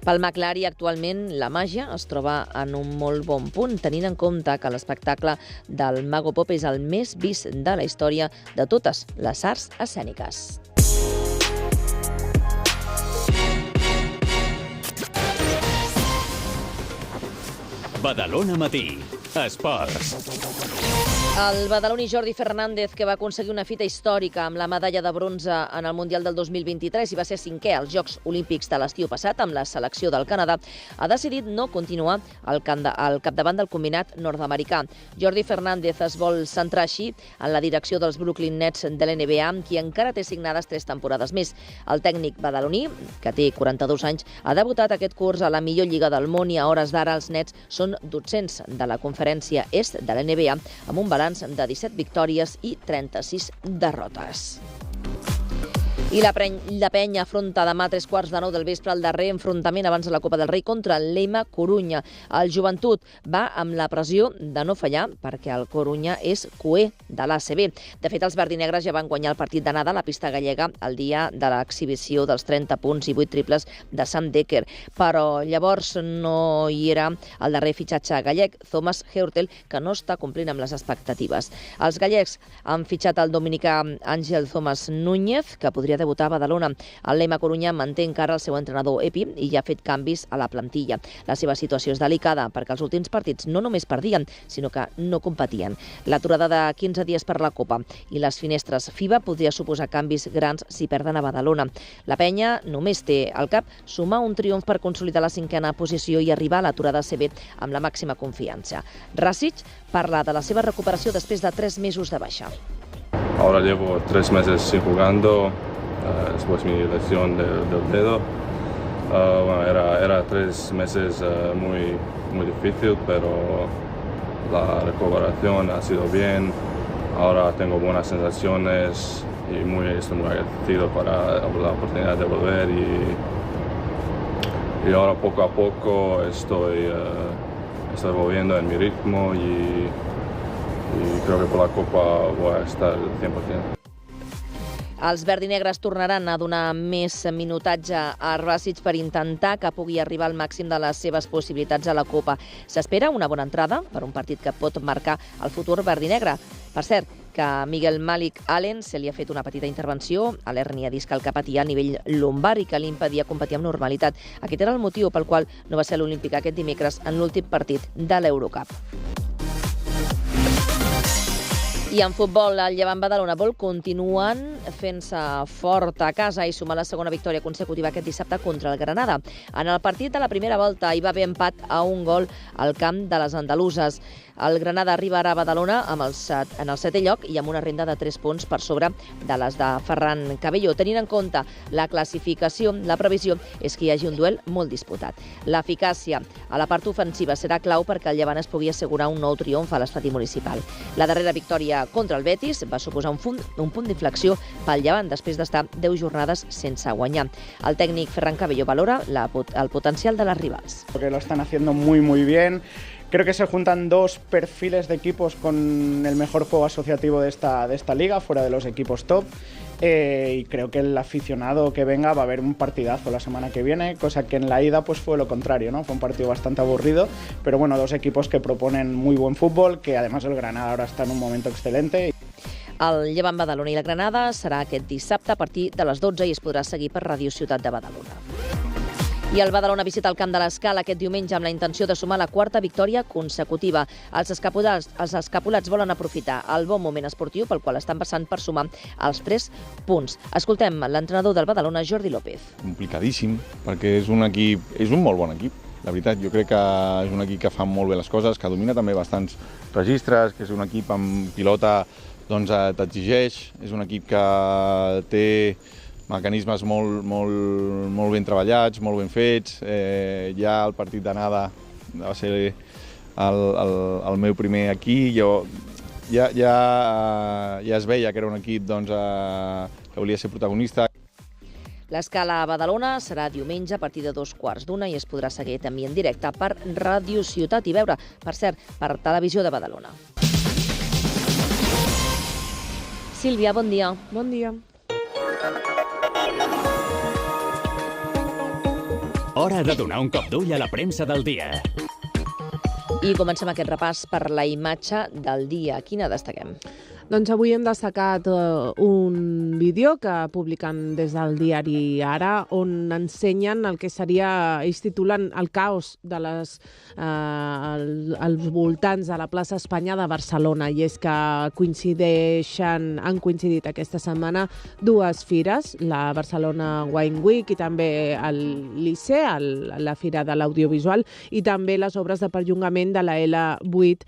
Pel Mag Lari, actualment, la màgia es troba en un molt bon punt, tenint en compte que l'espectacle del Mago Pop és el més vist de la història de totes les arts escèniques. Badalona Matí. Esports. El badaloní Jordi Fernández, que va aconseguir una fita històrica amb la medalla de bronze en el Mundial del 2023 i va ser 5è als Jocs Olímpics de l'estiu passat amb la selecció del Canadà, ha decidit no continuar al capdavant del combinat nord-americà. Jordi Fernández es vol centrar així en la direcció dels Brooklyn Nets de l'NBA, amb qui encara té signades 3 temporades més. El tècnic badaloní, que té 42 anys, ha debutat aquest curs a la millor lliga del món i a hores d'ara els Nets són 200 de la conferència est de l'NBA, amb un balanç de 17 victòries i 36 derrotes. I la Penya afronta demà a 3:15 del vespre el darrer enfrontament abans de la Copa del Rei contra el Lema Corunya. El Joventut va amb la pressió de no fallar perquè el Corunya és cué de l'ACB. De fet, els verdinegres ja van guanyar el partit d'anada a la pista gallega el dia de l'exhibició dels 30 punts i 8 triples de Sam Dekker. Però llavors no hi era el darrer fitxatge gallec, Thomas Heurtel, que no està complint amb les expectatives. Els gallecs han fitxat el dominicà Àngel Thomas Núñez, que podria debutar a Badalona. El Lema Corunya manté encara el seu entrenador Epi i ja ha fet canvis a la plantilla. La seva situació és delicada perquè els últims partits no només perdien, sinó que no competien. L'aturada de 15 dies per la Copa i les finestres FIBA podria suposar canvis grans si perden a Badalona. La Penya només té al cap sumar un triomf per consolidar la 5a posició i arribar a l'aturada CB amb la màxima confiança. Rasic parla de la seva recuperació després de 3 mesos de baixa. Ahora llevo 3 meses sin jugando. Después mi lesión del dedo. Era 3 meses muy difícil, pero la recuperación ha sido bien. Ahora tengo buenas sensaciones y estoy muy agradecido para la oportunidad de volver y ahora poco a poco estoy volviendo en mi ritmo y creo que por la Copa voy a estar 100%. Els verdinegres tornaran a donar més minutatge a Rasic per intentar que pugui arribar al màxim de les seves possibilitats a la Copa. S'espera una bona entrada per un partit que pot marcar el futur verdinegre. Per cert, que a Miguel Malik Allen se li ha fet una petita intervenció a l'hèrnia discal que patia a nivell lumbar i que li impedia competir amb normalitat. Aquest era el motiu pel qual no va ser a l'Olímpic aquest dimecres en l'últim partit de l'Eurocup. I en futbol, el Llevant Badalona vol continuen fent-se fort a casa i sumar la segona victòria consecutiva aquest dissabte contra el Granada. En el partit de la primera volta hi va haver empat a 1 gol al camp de les andaluses. El Granada arribarà a Badalona en el 7è lloc i amb una renda de 3 punts per sobre de les de Ferran Cabello. Tenint en compte la classificació, la previsió és que hi hagi un duel molt disputat. L'eficàcia a la part ofensiva serà clau perquè el Llevant es pugui assegurar un nou triomf a l'estadi municipal. La darrera victòria contra el Betis va suposar un punt d'inflexió pel Llevant després d'estar 10 jornades sense guanyar. El tècnic Ferran Cabello valora el potencial de les rivals. Porque lo están haciendo muy bien. Creo que se juntan dos perfiles de equipos con el mejor juego asociativo de esta liga, fuera de los equipos top. Y creo que el aficionado que venga va a ver un partidazo la semana que viene, cosa que en la ida pues fue lo contrario, ¿no? Fue un partido bastante aburrido, pero bueno, dos equipos que proponen muy buen fútbol, que además el Granada ahora está en un momento excelente. El Llevant Badalona i la Granada serà aquest dissabte a partir de les 12 i es podrà seguir per Ràdio Ciutat de Badalona. I el Badalona visita el camp de l'Escala aquest diumenge amb la intenció de sumar la 4ª victòria consecutiva. Els escapulats volen aprofitar el bon moment esportiu pel qual estan passant per sumar els 3 punts. Escoltem l'entrenador del Badalona, Jordi López. Complicadíssim, perquè és un molt bon equip. La veritat, jo crec que és un equip que fa molt bé les coses, que domina també bastants registres, que és un equip amb pilota doncs t'exigeix, és un equip que té mecanismes molt ben treballats, molt ben fets. Ja el partit d'anada va ser el meu primer aquí. Ja es veia que era un equip que volia ser protagonista. L'Escala a Badalona serà diumenge a partir de 2:15 i es podrà seguir també en directe per Ràdio Ciutat i veure, per cert, per Televisió de Badalona. Sílvia, bon dia. Bon dia. Hora de donar un cop d'ull a la premsa del dia. I comencem aquest repàs per la imatge del dia. Quina destaquem? Doncs avui hem destacat un vídeo que publiquen des del diari Ara, on ensenyen el que seria, ells titulen el caos als voltants de la plaça Espanya de Barcelona, i és que han coincidit aquesta setmana dues fires, la Barcelona Wine Week i també el LICE, la Fira de l'Audiovisual, i també les obres de perllongament de la L8,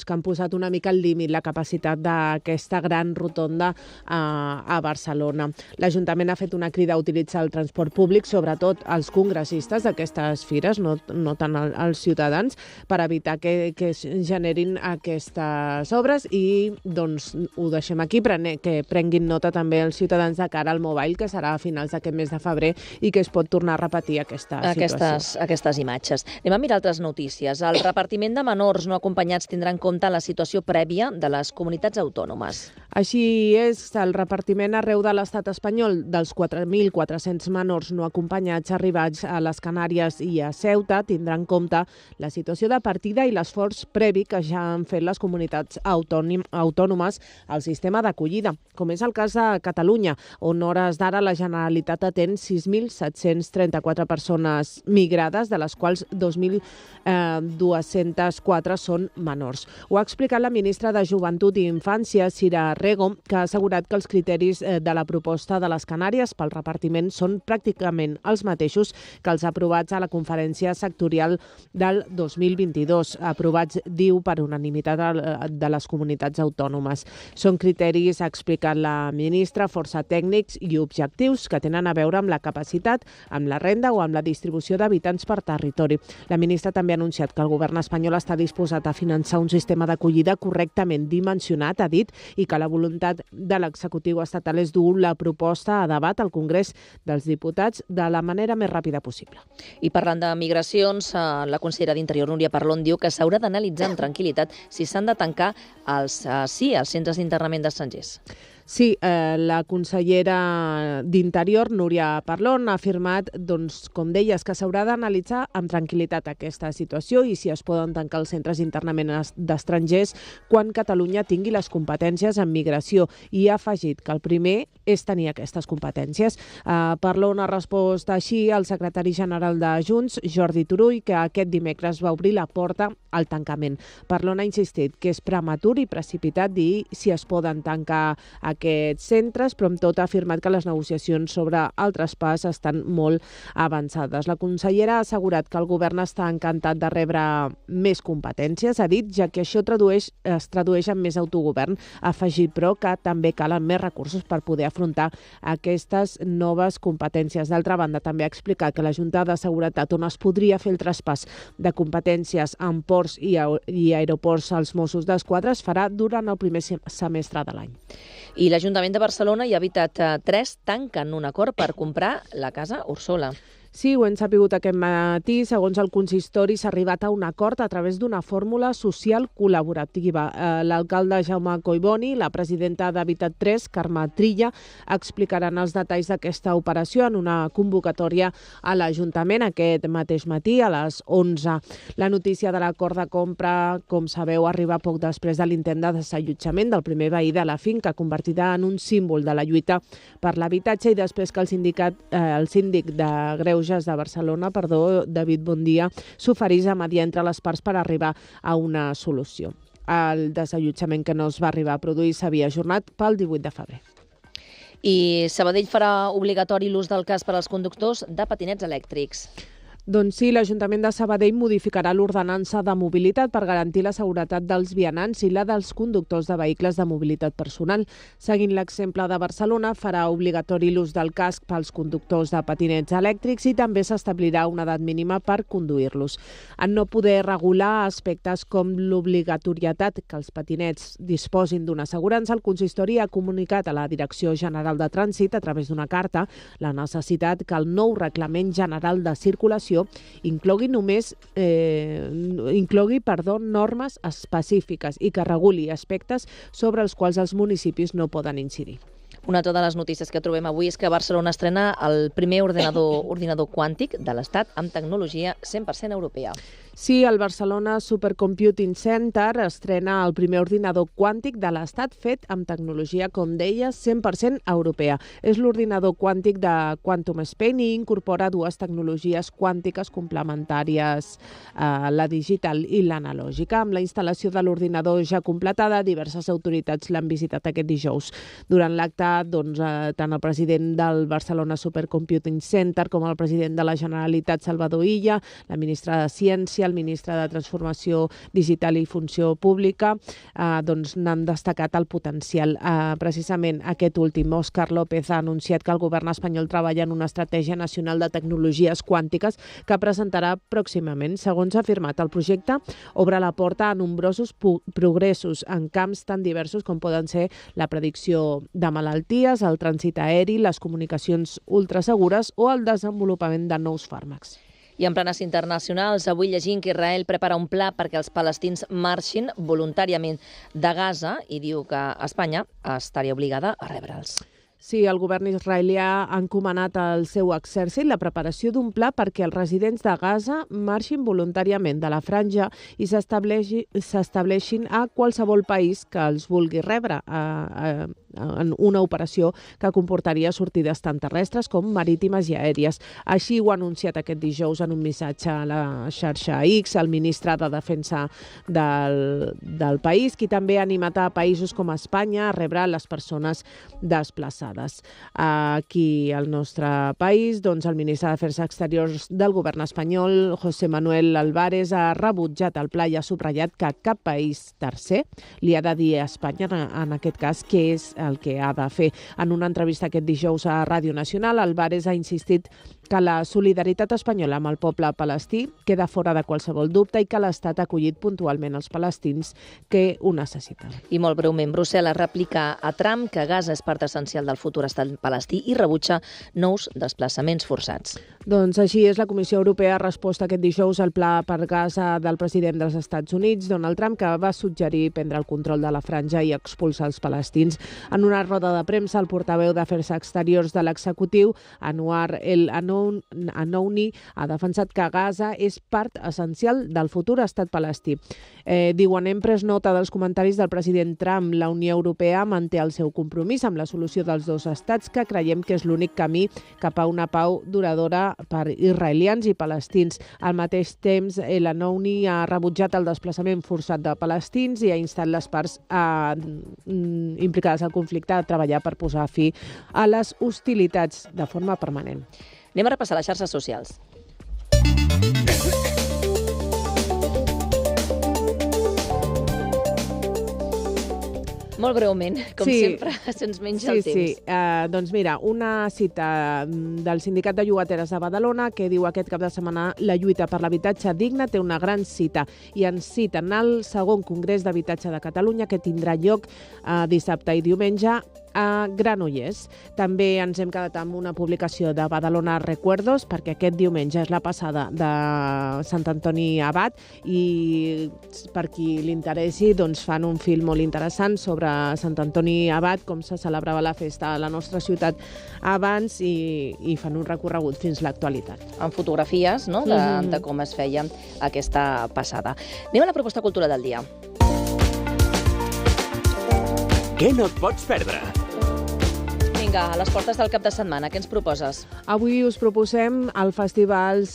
que han posat una mica al límit la capacitat d'aquesta gran rotonda a Barcelona. L'Ajuntament ha fet una crida a utilitzar el transport públic, sobretot els congressistes d'aquestes fires, no tant els ciutadans, per evitar que es generin aquestes obres, i doncs ho deixem aquí, que prenguin nota també els ciutadans de cara al Mobile, que serà a finals d'aquest mes de febrer i que es pot tornar a repetir aquesta situació. Aquestes imatges. Anem a mirar altres notícies. El repartiment de menors no acompanyats tindrà en compte la situació prèvia de les comunitats autònomes. Així és, el repartiment arreu de l'estat espanyol dels 4.400 menors no acompanyats arribats a les Canàries i a Ceuta tindrà en compte la situació de partida i l'esforç previ que ja han fet les comunitats autònomes al sistema d'acollida, com és el cas de Catalunya, on hores d'ara la Generalitat atén 6.734 persones migrades, de les quals 2.204 són menors. Ho ha explicat la ministra de Joventut i Infància, Sira Rego, que ha assegurat que els criteris de la proposta de les Canàries pel repartiment són pràcticament els mateixos que els aprovats a la conferència sectorial del 2022, aprovats, diu, per unanimitat de les comunitats autònomes. Són criteris, ha explicat la ministra, força tècnics i objectius que tenen a veure amb la capacitat, amb la renda o amb la distribució d'habitants per territori. La ministra també ha anunciat que el govern espanyol està disposat a finançar un sistema d'acollida correctament dimensionat, ha dit, i que la voluntat de l'executiu estatal és dur la proposta a debat al Congrés dels Diputats de la manera més ràpida possible. I parlant de migracions, la consellera d'Interior, Núria Parlon, diu que s'haurà d'analitzar amb tranquil·litat si s'han de tancar els centres d'internament d'estrangers. Sí, la consellera d'Interior, Núria Parlon, ha afirmat, doncs, com deies, que s'haurà d'analitzar amb tranquil·litat aquesta situació i si es poden tancar els centres d'internament d'estrangers quan Catalunya tingui les competències en migració. I ha afegit que el primer és tenir aquestes competències. Parlon ha respost així al secretari general de Junts, Jordi Turull, que aquest dimecres va obrir la porta al tancament. Parlon ha insistit que és prematur i precipitat dir si es poden tancar aquests centres, però amb tot ha afirmat que les negociacions sobre el traspàs estan molt avançades. La consellera ha assegurat que el govern està encantat de rebre més competències, ha dit, ja que això es tradueix en més autogovern. Ha afegit, però, que també calen més recursos per poder afrontar aquestes noves competències. D'altra banda, també ha explicat que la Junta de Seguretat, on es podria fer el traspàs de competències en ports i aeroports als Mossos d'Esquadra, es farà durant el primer semestre de l'any. I l'Ajuntament de Barcelona i Habitat 3 tanquen un acord per comprar la casa Ursola. Sí, ho hem sapigut aquest matí. Segons el consistori, s'ha arribat a un acord a través d'una fórmula social col·laborativa. L'alcalde Jaume Collboni i la presidenta d'Habitat 3, Carme Trilla, explicaran els detalls d'aquesta operació en una convocatòria a l'Ajuntament aquest mateix matí a les 11. La notícia de l'acord de compra, com sabeu, arriba poc després de l'intent de desallotjament del primer veí de la finca, convertida en un símbol de la lluita per l'habitatge i després que el síndic de Greuges de Barcelona, David Bondia, s'oferís a mediar entre les parts per arribar a una solució. El desallotjament que no es va arribar a produir s'havia ajornat pel 18 de febrer. I Sabadell farà obligatori l'ús del casc per als conductors de patinets elèctrics. Doncs sí, l'Ajuntament de Sabadell modificarà l'ordenança de mobilitat per garantir la seguretat dels vianants i la dels conductors de vehicles de mobilitat personal. Seguint l'exemple de Barcelona, farà obligatori l'ús del casc pels conductors de patinets elèctrics i també s'establirà una edat mínima per conduir-los. En no poder regular aspectes com l'obligatorietat que els patinets disposin d'una assegurança, el consistori ha comunicat a la Direcció General de Trànsit a través d'una carta la necessitat que el nou Reglament General de Circulació inclogui normes específiques i que reguli aspectes sobre els quals els municipis no poden incidir. Una altra de les notícies que trobem avui és que Barcelona estrena el primer ordinador quàntic de l'Estat amb tecnologia 100% europea. Sí, el Barcelona Supercomputing Center estrena el primer ordinador quàntic de l'Estat fet amb tecnologia, com deia, 100% europea. És l'ordinador quàntic de Quantum Spain i incorpora dues tecnologies quàntiques complementàries, la digital i l'analògica. Amb la instal·lació de l'ordinador ja completada, diverses autoritats l'han visitat aquest dijous. Durant l'acte, tant el president del Barcelona Supercomputing Center com el president de la Generalitat, Salvador Illa, la ministra de Ciència, el ministre de Transformació Digital i Funció Pública, n'han destacat el potencial. Precisament aquest últim, Òscar López, ha anunciat que el govern espanyol treballa en una estratègia nacional de tecnologies quàntiques que presentarà pròximament. Segons ha afirmat, el projecte obre la porta a nombrosos progressos en camps tan diversos com poden ser la predicció de malalties, el trànsit aeri, les comunicacions ultrasegures o el desenvolupament de nous fàrmacs. I en planes internacionals, avui llegim que Israel prepara un pla perquè els palestins marxin voluntàriament de Gaza i diu que Espanya estaria obligada a rebre'ls. Sí, el govern israelià ha encomanat al seu exèrcit la preparació d'un pla perquè els residents de Gaza marxin voluntàriament de la franja i s'estableixin a qualsevol país que els vulgui rebre en una operació que comportaria sortides tant terrestres com marítimes i aèries. Així ho ha anunciat aquest dijous en un missatge a la xarxa X el ministre de Defensa del país, qui també ha animat a països com Espanya a rebre les persones desplaçades. Aquí al nostre país, el ministre d'Afers Exteriors del govern espanyol, José Manuel Álvarez, ha rebutjat el pla i ha subratllat que cap país tercer li ha de dir a Espanya, en aquest cas, què és el que ha de fer. En una entrevista aquest dijous a Ràdio Nacional, Álvarez ha insistit que la solidaritat espanyola amb el poble palestí queda fora de qualsevol dubte i que l'Estat ha acollit puntualment els palestins que ho necessiten. I molt breument, Brussel·les replica a Trump que Gaza és part essencial del futur estat palestí i rebutja nous desplaçaments forçats. Doncs així és, la Comissió Europea ha respost aquest dijous al pla per Gaza del president dels Estats Units, Donald Trump, que va suggerir prendre el control de la franja i expulsar els palestins. En una roda de premsa, el portaveu d'Afers Exteriors de l'executiu, Anwar El Anouni, ha defensat que Gaza és part essencial del futur estat palestí. Diuen, hem pres nota dels comentaris del president Trump. La Unió Europea manté el seu compromís amb la solució dels dos estats, que creiem que és l'únic camí cap a una pau duradora per israelians i palestins. Al mateix temps, El Anouni ha rebutjat el desplaçament forçat de palestins i ha instat les parts implicades al conflicte a treballar per posar fi a les hostilitats de forma permanent. Anem a repassar les xarxes socials. Molt breument, com sempre, se'ns menja el temps. Sí. Doncs mira, una cita del Sindicat de Llogateres de Badalona que diu aquest cap de setmana la lluita per l'habitatge digne té una gran cita i ens citen al segon Congrés d'Habitatge de Catalunya que tindrà lloc dissabte i diumenge a Granollers. També ens hem quedat amb una publicació de Badalona Recuerdos, perquè aquest diumenge és la passada de Sant Antoni Abat i per qui li interessi doncs fan un film molt interessant sobre Sant Antoni Abat, com se celebrava la festa a la nostra ciutat abans i fan un recorregut fins l'actualitat. Amb fotografies, no?, de com es feia aquesta passada. Anem a la proposta cultural del dia. Què no et pots perdre? Vinga, a les portes del cap de setmana, què ens proposes? Avui us proposem el Festival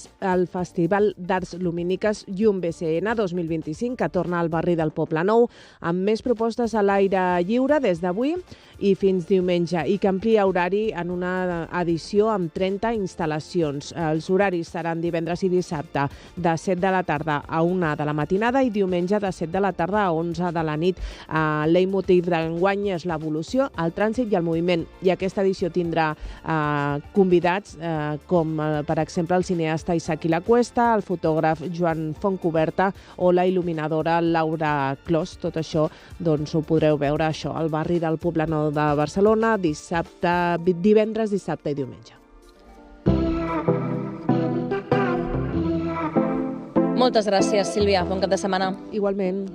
d'Arts Lumíniques Llum BCN 2025, que torna al barri del Poble Nou, amb més propostes a l'aire lliure des d'avui i fins diumenge, i que amplia horari en una edició amb 30 instal·lacions. Els horaris seran divendres i dissabte de 7 de la tarda a 1 de la matinada i diumenge de 7 de la tarda a 11 de la nit. El leitmotiv d'enguany és l'evolució, el trànsit i el moviment, i aquesta edició tindrà convidats com, per exemple, el cineasta Isaac i la Cuesta, el fotògraf Joan Fontcoberta o la il·luminadora Laura Clos. Tot això doncs, ho podreu veure això al barri del Poble Nou de Barcelona divendres, dissabte i diumenge. Moltes gràcies, Sílvia. Bon cap de setmana. Igualment.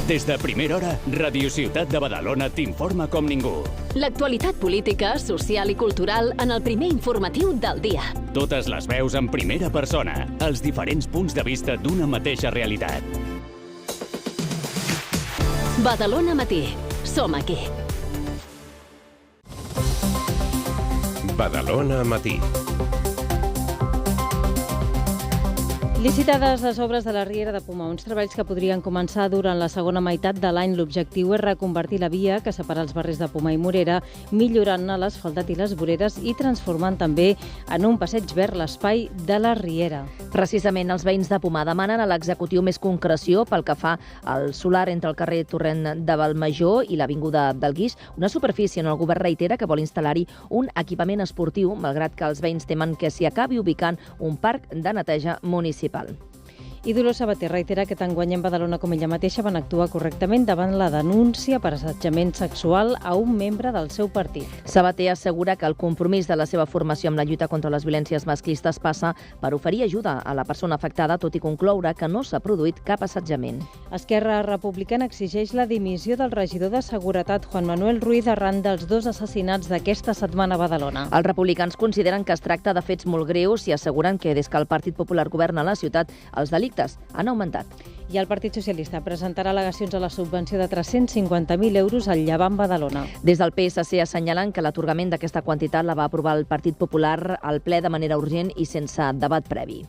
Des de primera hora, Radio Ciutat de Badalona t'informa com ningú. L'actualitat política, social i cultural en el primer informatiu del dia. Totes les veus en primera persona, els diferents punts de vista d'una mateixa realitat. Badalona Matí. Som aquí. Badalona Matí. Licitades les obres de la Riera de Poma, uns treballs que podrien començar durant la segona meitat de l'any. L'objectiu és reconvertir la via que separa els barris de Poma i Morera, millorant-ne l'asfaltat i les voreres i transformant també en un passeig verd l'espai de la Riera. Precisament els veïns de Poma demanen a l'executiu més concreció pel que fa al solar entre el carrer Torrent de Valmajor i l'Avinguda del Guix, una superfície on el govern reitera que vol instal·lar-hi un equipament esportiu, malgrat que els veïns temen que s'hi acabi ubicant un parc de neteja municipal. I Dolors Sabater reitera que tant Guanyem Badalona com ella mateixa van actuar correctament davant la denúncia per assetjament sexual a un membre del seu partit. Sabater assegura que el compromís de la seva formació amb la lluita contra les violències masclistes passa per oferir ajuda a la persona afectada, tot i concloure que no s'ha produït cap assetjament. Esquerra Republicana exigeix la dimissió del regidor de Seguretat, Juan Manuel Ruiz, arran dels 2 assassinats d'aquesta setmana a Badalona. Els republicans consideren que es tracta de fets molt greus i asseguren que des que el Partit Popular governa la ciutat, els delictes han augmentat. I el Partit Socialista presentarà al·legacions a la subvenció de 350.000 euros al Llevant Badalona. Des del PSC assenyalen que l'atorgament d'aquesta quantitat la va aprovar el Partit Popular al ple de manera urgent i sense debat previ.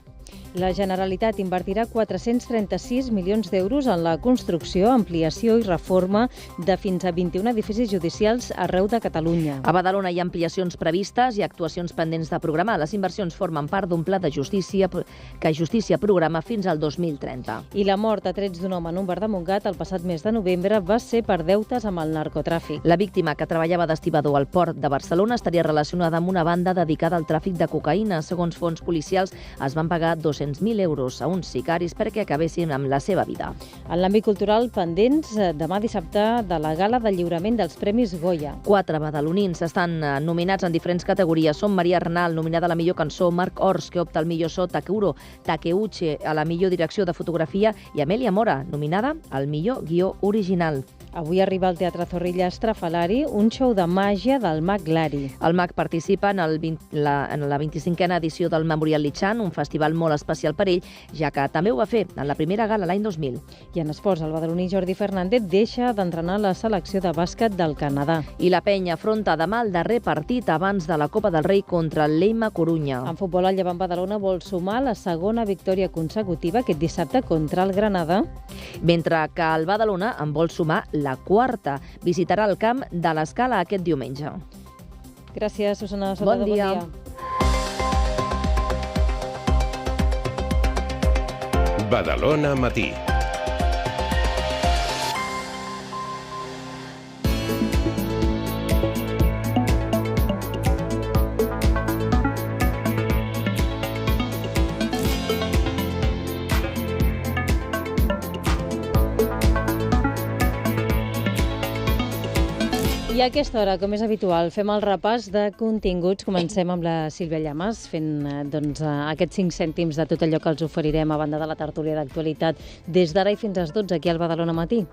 La Generalitat invertirà 436 milions d'euros en la construcció, ampliació i reforma de fins a 21 edificis judicials arreu de Catalunya. A Badalona hi ha ampliacions previstes i actuacions pendents de programar. Les inversions formen part d'un pla de justícia que Justícia programa fins al 2030. I la mort a trets d'un home en un bar de Montgat el passat mes de novembre va ser per deutes amb el narcotràfic. La víctima, que treballava d'estibador al port de Barcelona, estaria relacionada amb una banda dedicada al tràfic de cocaïna. Segons fons policials, es van pagar 200.000 euros a uns sicaris perquè acabessin amb la seva vida. En l'àmbit cultural, pendents demà dissabte de la gala de lliurament dels Premis Goya. 4 badalonins estan nominats en diferents categories. Són Maria Arnal, nominada a la millor cançó, Marc Ors, que opta al millor so, Takeuche a la millor direcció de fotografia i Amèlia Mora, nominada al millor guió original. Avui arriba al Teatre Zorrilla Estrafalari un show de màgia del mag Lari. El mag participa en la 25a edició del Memorial Lichan, un festival molt especial per ell, ja que també ho va fer en la primera gala l'any 2000. I en esports, el badaloní Jordi Fernández deixa d'entrenar la selecció de bàsquet del Canadà. I la penya afronta demà el darrer partit abans de la Copa del Rei contra el Leima Corunya. En futbol, el Llevant Badalona vol sumar la segona victòria consecutiva aquest dissabte contra el Granada. Mentre que el Badalona en vol sumar la quarta. Visitarà el camp de l'Escala aquest diumenge. Gràcies, Susana. Bon dia. Badalona Matí. I a aquesta hora, com és habitual, fem el repàs de continguts. Comencem amb la Sílvia Llamas, fent aquests 5 cèntims de tot allò que els oferirem a banda de la tertúlia d'actualitat des d'ara i fins a les 12 aquí al Badalona Matí.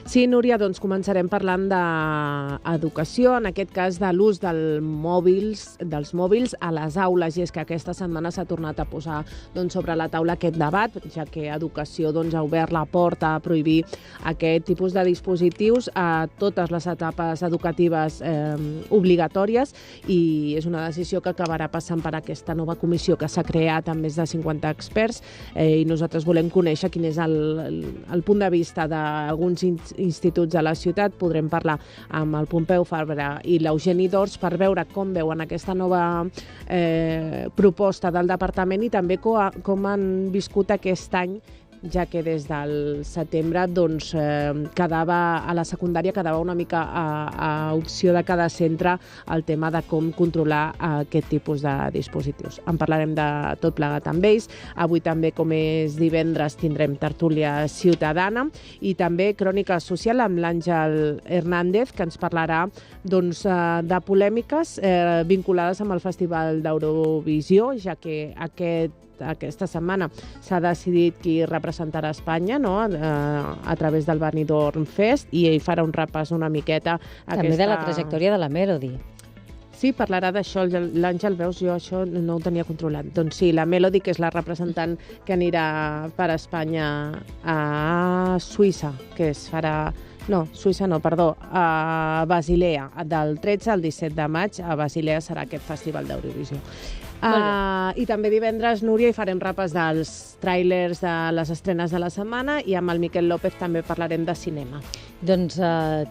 Sí, Núria, doncs començarem parlant d'educació, en aquest cas de l'ús dels mòbils a les aules, i és que aquesta setmana s'ha tornat a posar sobre la taula aquest debat, ja que Educació ha obert la porta a prohibir aquest tipus de dispositius a totes les etapes educatives obligatòries, i és una decisió que acabarà passant per aquesta nova comissió que s'ha creat amb més de 50 experts, i nosaltres volem conèixer quin és el punt de vista d'alguns instituts de la ciutat. Podrem parlar amb el Pompeu Fabra i l'Eugeni Dors per veure com veuen aquesta nova proposta del departament i també com han viscut aquest any, ja que des del setembre quedava a la secundària una mica a opció de cada centre el tema de com controlar aquest tipus de dispositius. En parlarem de tot plegat amb ells. Avui també, com és divendres, tindrem tertúlia ciutadana i també crònica social amb l'Àngel Hernández, que ens parlarà de polèmiques vinculades amb el Festival d'Eurovisió, ja que aquesta setmana s'ha decidit qui representarà Espanya, a través del Benidorm Fest, i ell farà un repàs una miqueta. També de la trajectòria de la Melody. Sí, parlarà d'això. L'Àngel, veus, jo això no ho tenia controlat. Doncs sí, la Melody, que és la representant que anirà per Espanya a Suïssa, que es farà... No, Suïssa no, perdó, a Basilea. Del 13 al 17 de maig a Basilea serà aquest Festival d'Eurovisió. I també divendres, Núria, hi farem repàs dels tràilers de les estrenes de la setmana i amb el Miquel López també parlarem de cinema. Doncs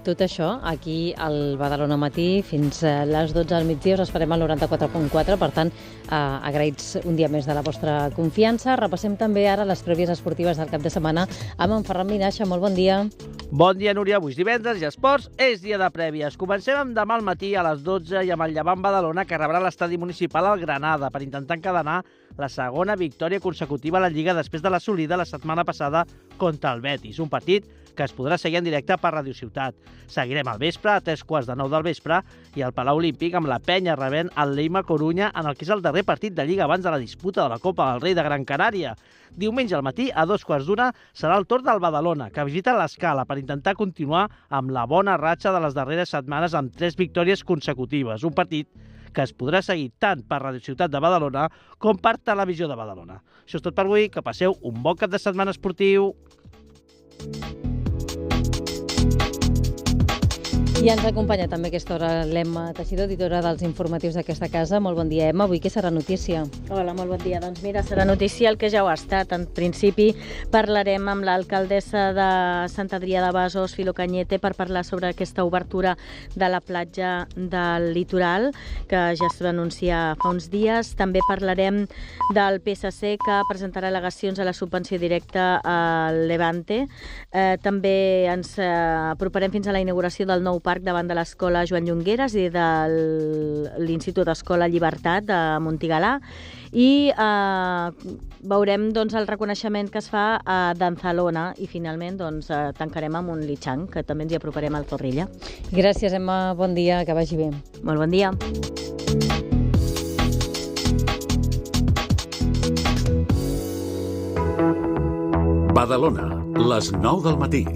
tot això aquí al Badalona Matí fins a les 12 del migdia us esperem al 94.4, per tant agraïts un dia més de la vostra confiança. Repassem també ara les prèvies esportives del cap de setmana amb en Ferran Minaixa. Molt bon dia. Bon dia, Núria. Avui és divendres i esports és dia de prèvies. Comencem amb demà al matí a les 12 i amb el Llevant Badalona, que rebrà l'estadi municipal al Granada per intentar encadenar la segona victòria consecutiva a la Lliga després de l'assolida la setmana passada contra el Betis. Un partit que es podrà seguir en directe per Ràdio Ciutat. Seguirem al vespre, a 3:45 del vespre, i al Palau Olímpic amb la Penya rebent el Leima Corunya en el que és el darrer partit de Lliga abans de la disputa de la Copa del Rei de Gran Canària. Diumenge al matí, a 2:15, serà el torn del Badalona, que visita l'Escala per intentar continuar amb la bona ratxa de les darreres setmanes amb 3 victòries consecutives. Un partit que es podrà seguir tant per Ràdio Ciutat de Badalona com per Televisió de Badalona. Això és tot per avui, que passeu un bon cap de setmana esportiu. I ens acompanya també a aquesta hora l'Emma Teixidor, editora dels informatius d'aquesta casa. Molt bon dia, Emma. Avui què serà notícia? Hola, molt bon dia. Doncs mira, serà notícia el que ja ho ha estat. En principi parlarem amb l'alcaldessa de Sant Adrià de Besòs, Filo Cañete, per parlar sobre aquesta obertura de la platja del litoral, que ja es va anunciar fa uns dies. També parlarem del PSC, que presentarà al·legacions a la subvenció directa al Levante. També ens aproparem fins a la inauguració del nou parc davant de l'Escola Joan Llongueras i de l'Institut Escola Llibertat de Montigalà, i veurem doncs, el reconeixement que es fa a Danzalona i finalment doncs, tancarem amb un Lichang, que també ens hi aproparem al Zorrilla. Gràcies, Emma. Bon dia, que vagi bé. Molt bon dia. Badalona, les 9 del matí.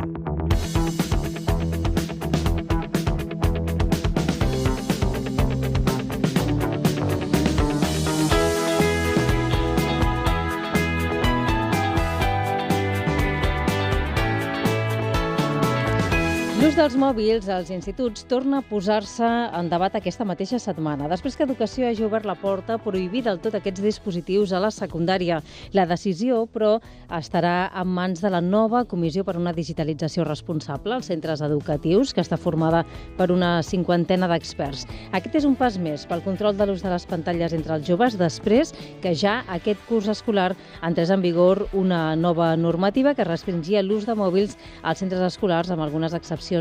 L'ús dels mòbils als instituts torna a posar-se en debat aquesta mateixa setmana, després que Educació hagi obert la porta a prohibir del tot aquests dispositius a la secundària. La decisió, però, estarà en mans de la nova Comissió per una Digitalització Responsable als centres educatius, que està formada per una 50ena d'experts. Aquest és un pas més pel control de l'ús de les pantalles entre els joves, després que ja aquest curs escolar entrés en vigor una nova normativa que restringia l'ús de mòbils als centres escolars, amb algunes excepcions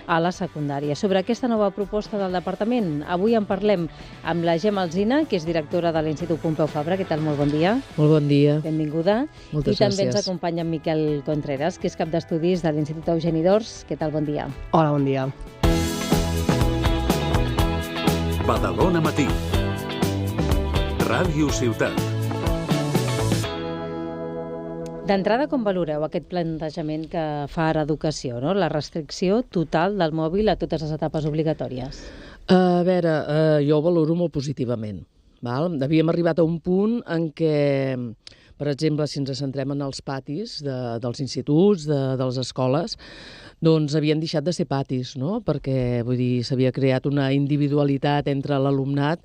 a la secundària. Sobre aquesta nova proposta del departament, avui en parlem amb la Gemma Alsina, que és directora de l'Institut Pompeu Fabra. Què tal? Molt bon dia. Molt bon dia. Benvinguda. Moltes gràcies. I també ens acompanya en Miquel Contreras, que és cap d'estudis de l'Institut Eugeni d'Ors. Què tal? Bon dia. Hola, bon dia. Badalona Matí. Ràdio Ciutat. D'entrada, com valoreu aquest plantejament que fa ara Educació, no? La restricció total del mòbil a totes les etapes obligatòries? A veure, jo ho valoro molt positivament. Val? Havíem arribat a un punt en què, per exemple, si ens centrem en els patis dels instituts, de les escoles, doncs havien deixat de ser patis, no? Perquè, vull dir, s'havia creat una individualitat entre l'alumnat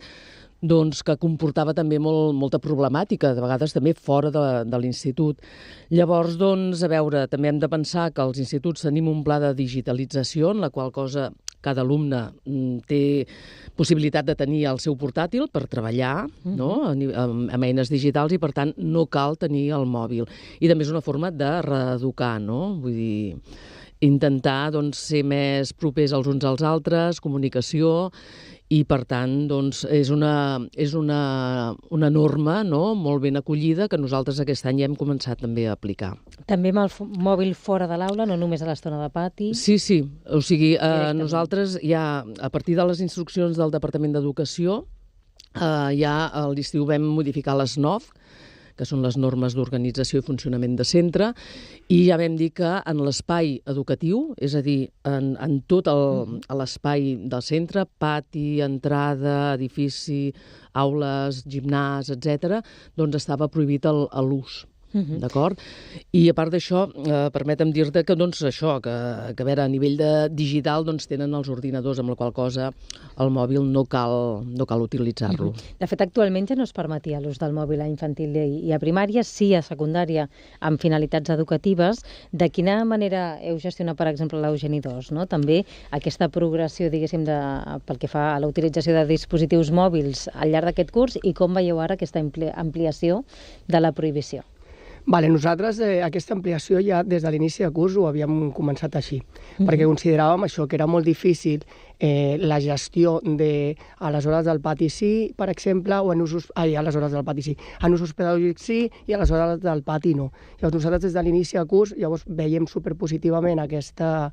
doncs, que comportava també molta problemàtica, de vegades també fora de l'institut. Llavors, doncs, a veure, també hem de pensar que als instituts tenim un pla de digitalització, en la qual cosa cada alumne té possibilitat de tenir el seu portàtil per treballar, no? Amb eines digitals, i per tant no cal tenir el mòbil. I també és una forma de reeducar, no? Vull dir, intentar doncs, ser més propers els uns als altres, comunicació, i per tant doncs, és una norma, no? Molt ben acollida, que nosaltres aquest any ja hem començat també a aplicar. També amb el mòbil fora de l'aula, no només a l'estona de pati? Sí, o sigui, nosaltres ja, a partir de les instruccions del Departament d'Educació, ja a l'estiu vam modificar les NOF, que són les normes d'organització i funcionament de centre, i ja vam dir que en l'espai educatiu, és a dir, en tot l'espai del centre, pati, entrada, edifici, aules, gimnàs, etc., doncs estava prohibit l'ús d'acord? I a part d'això, permetem dir-te que, doncs, això, que a veure, a nivell digital, doncs, tenen els ordinadors, amb la qual cosa el mòbil no cal utilitzar-lo. De fet, actualment ja no es permetia l'ús del mòbil a infantil i a primària, sí a secundària, amb finalitats educatives. De quina manera heu gestionat, per exemple, l'Eugeni 2, no? També aquesta progressió, diguéssim, pel que fa a la utilització de dispositius mòbils al llarg d'aquest curs, i com veieu ara aquesta ampliació de la prohibició? Nosaltres aquesta ampliació ja des de l'inici de curs ho havíem començat així, perquè consideràvem això, que era molt difícil la gestió a les hores del pati sí, per exemple, o a les hores del pati sí, en usos pedagògics sí i a les hores del pati no. Llavors nosaltres des de l'inici de curs veiem superpositivament aquesta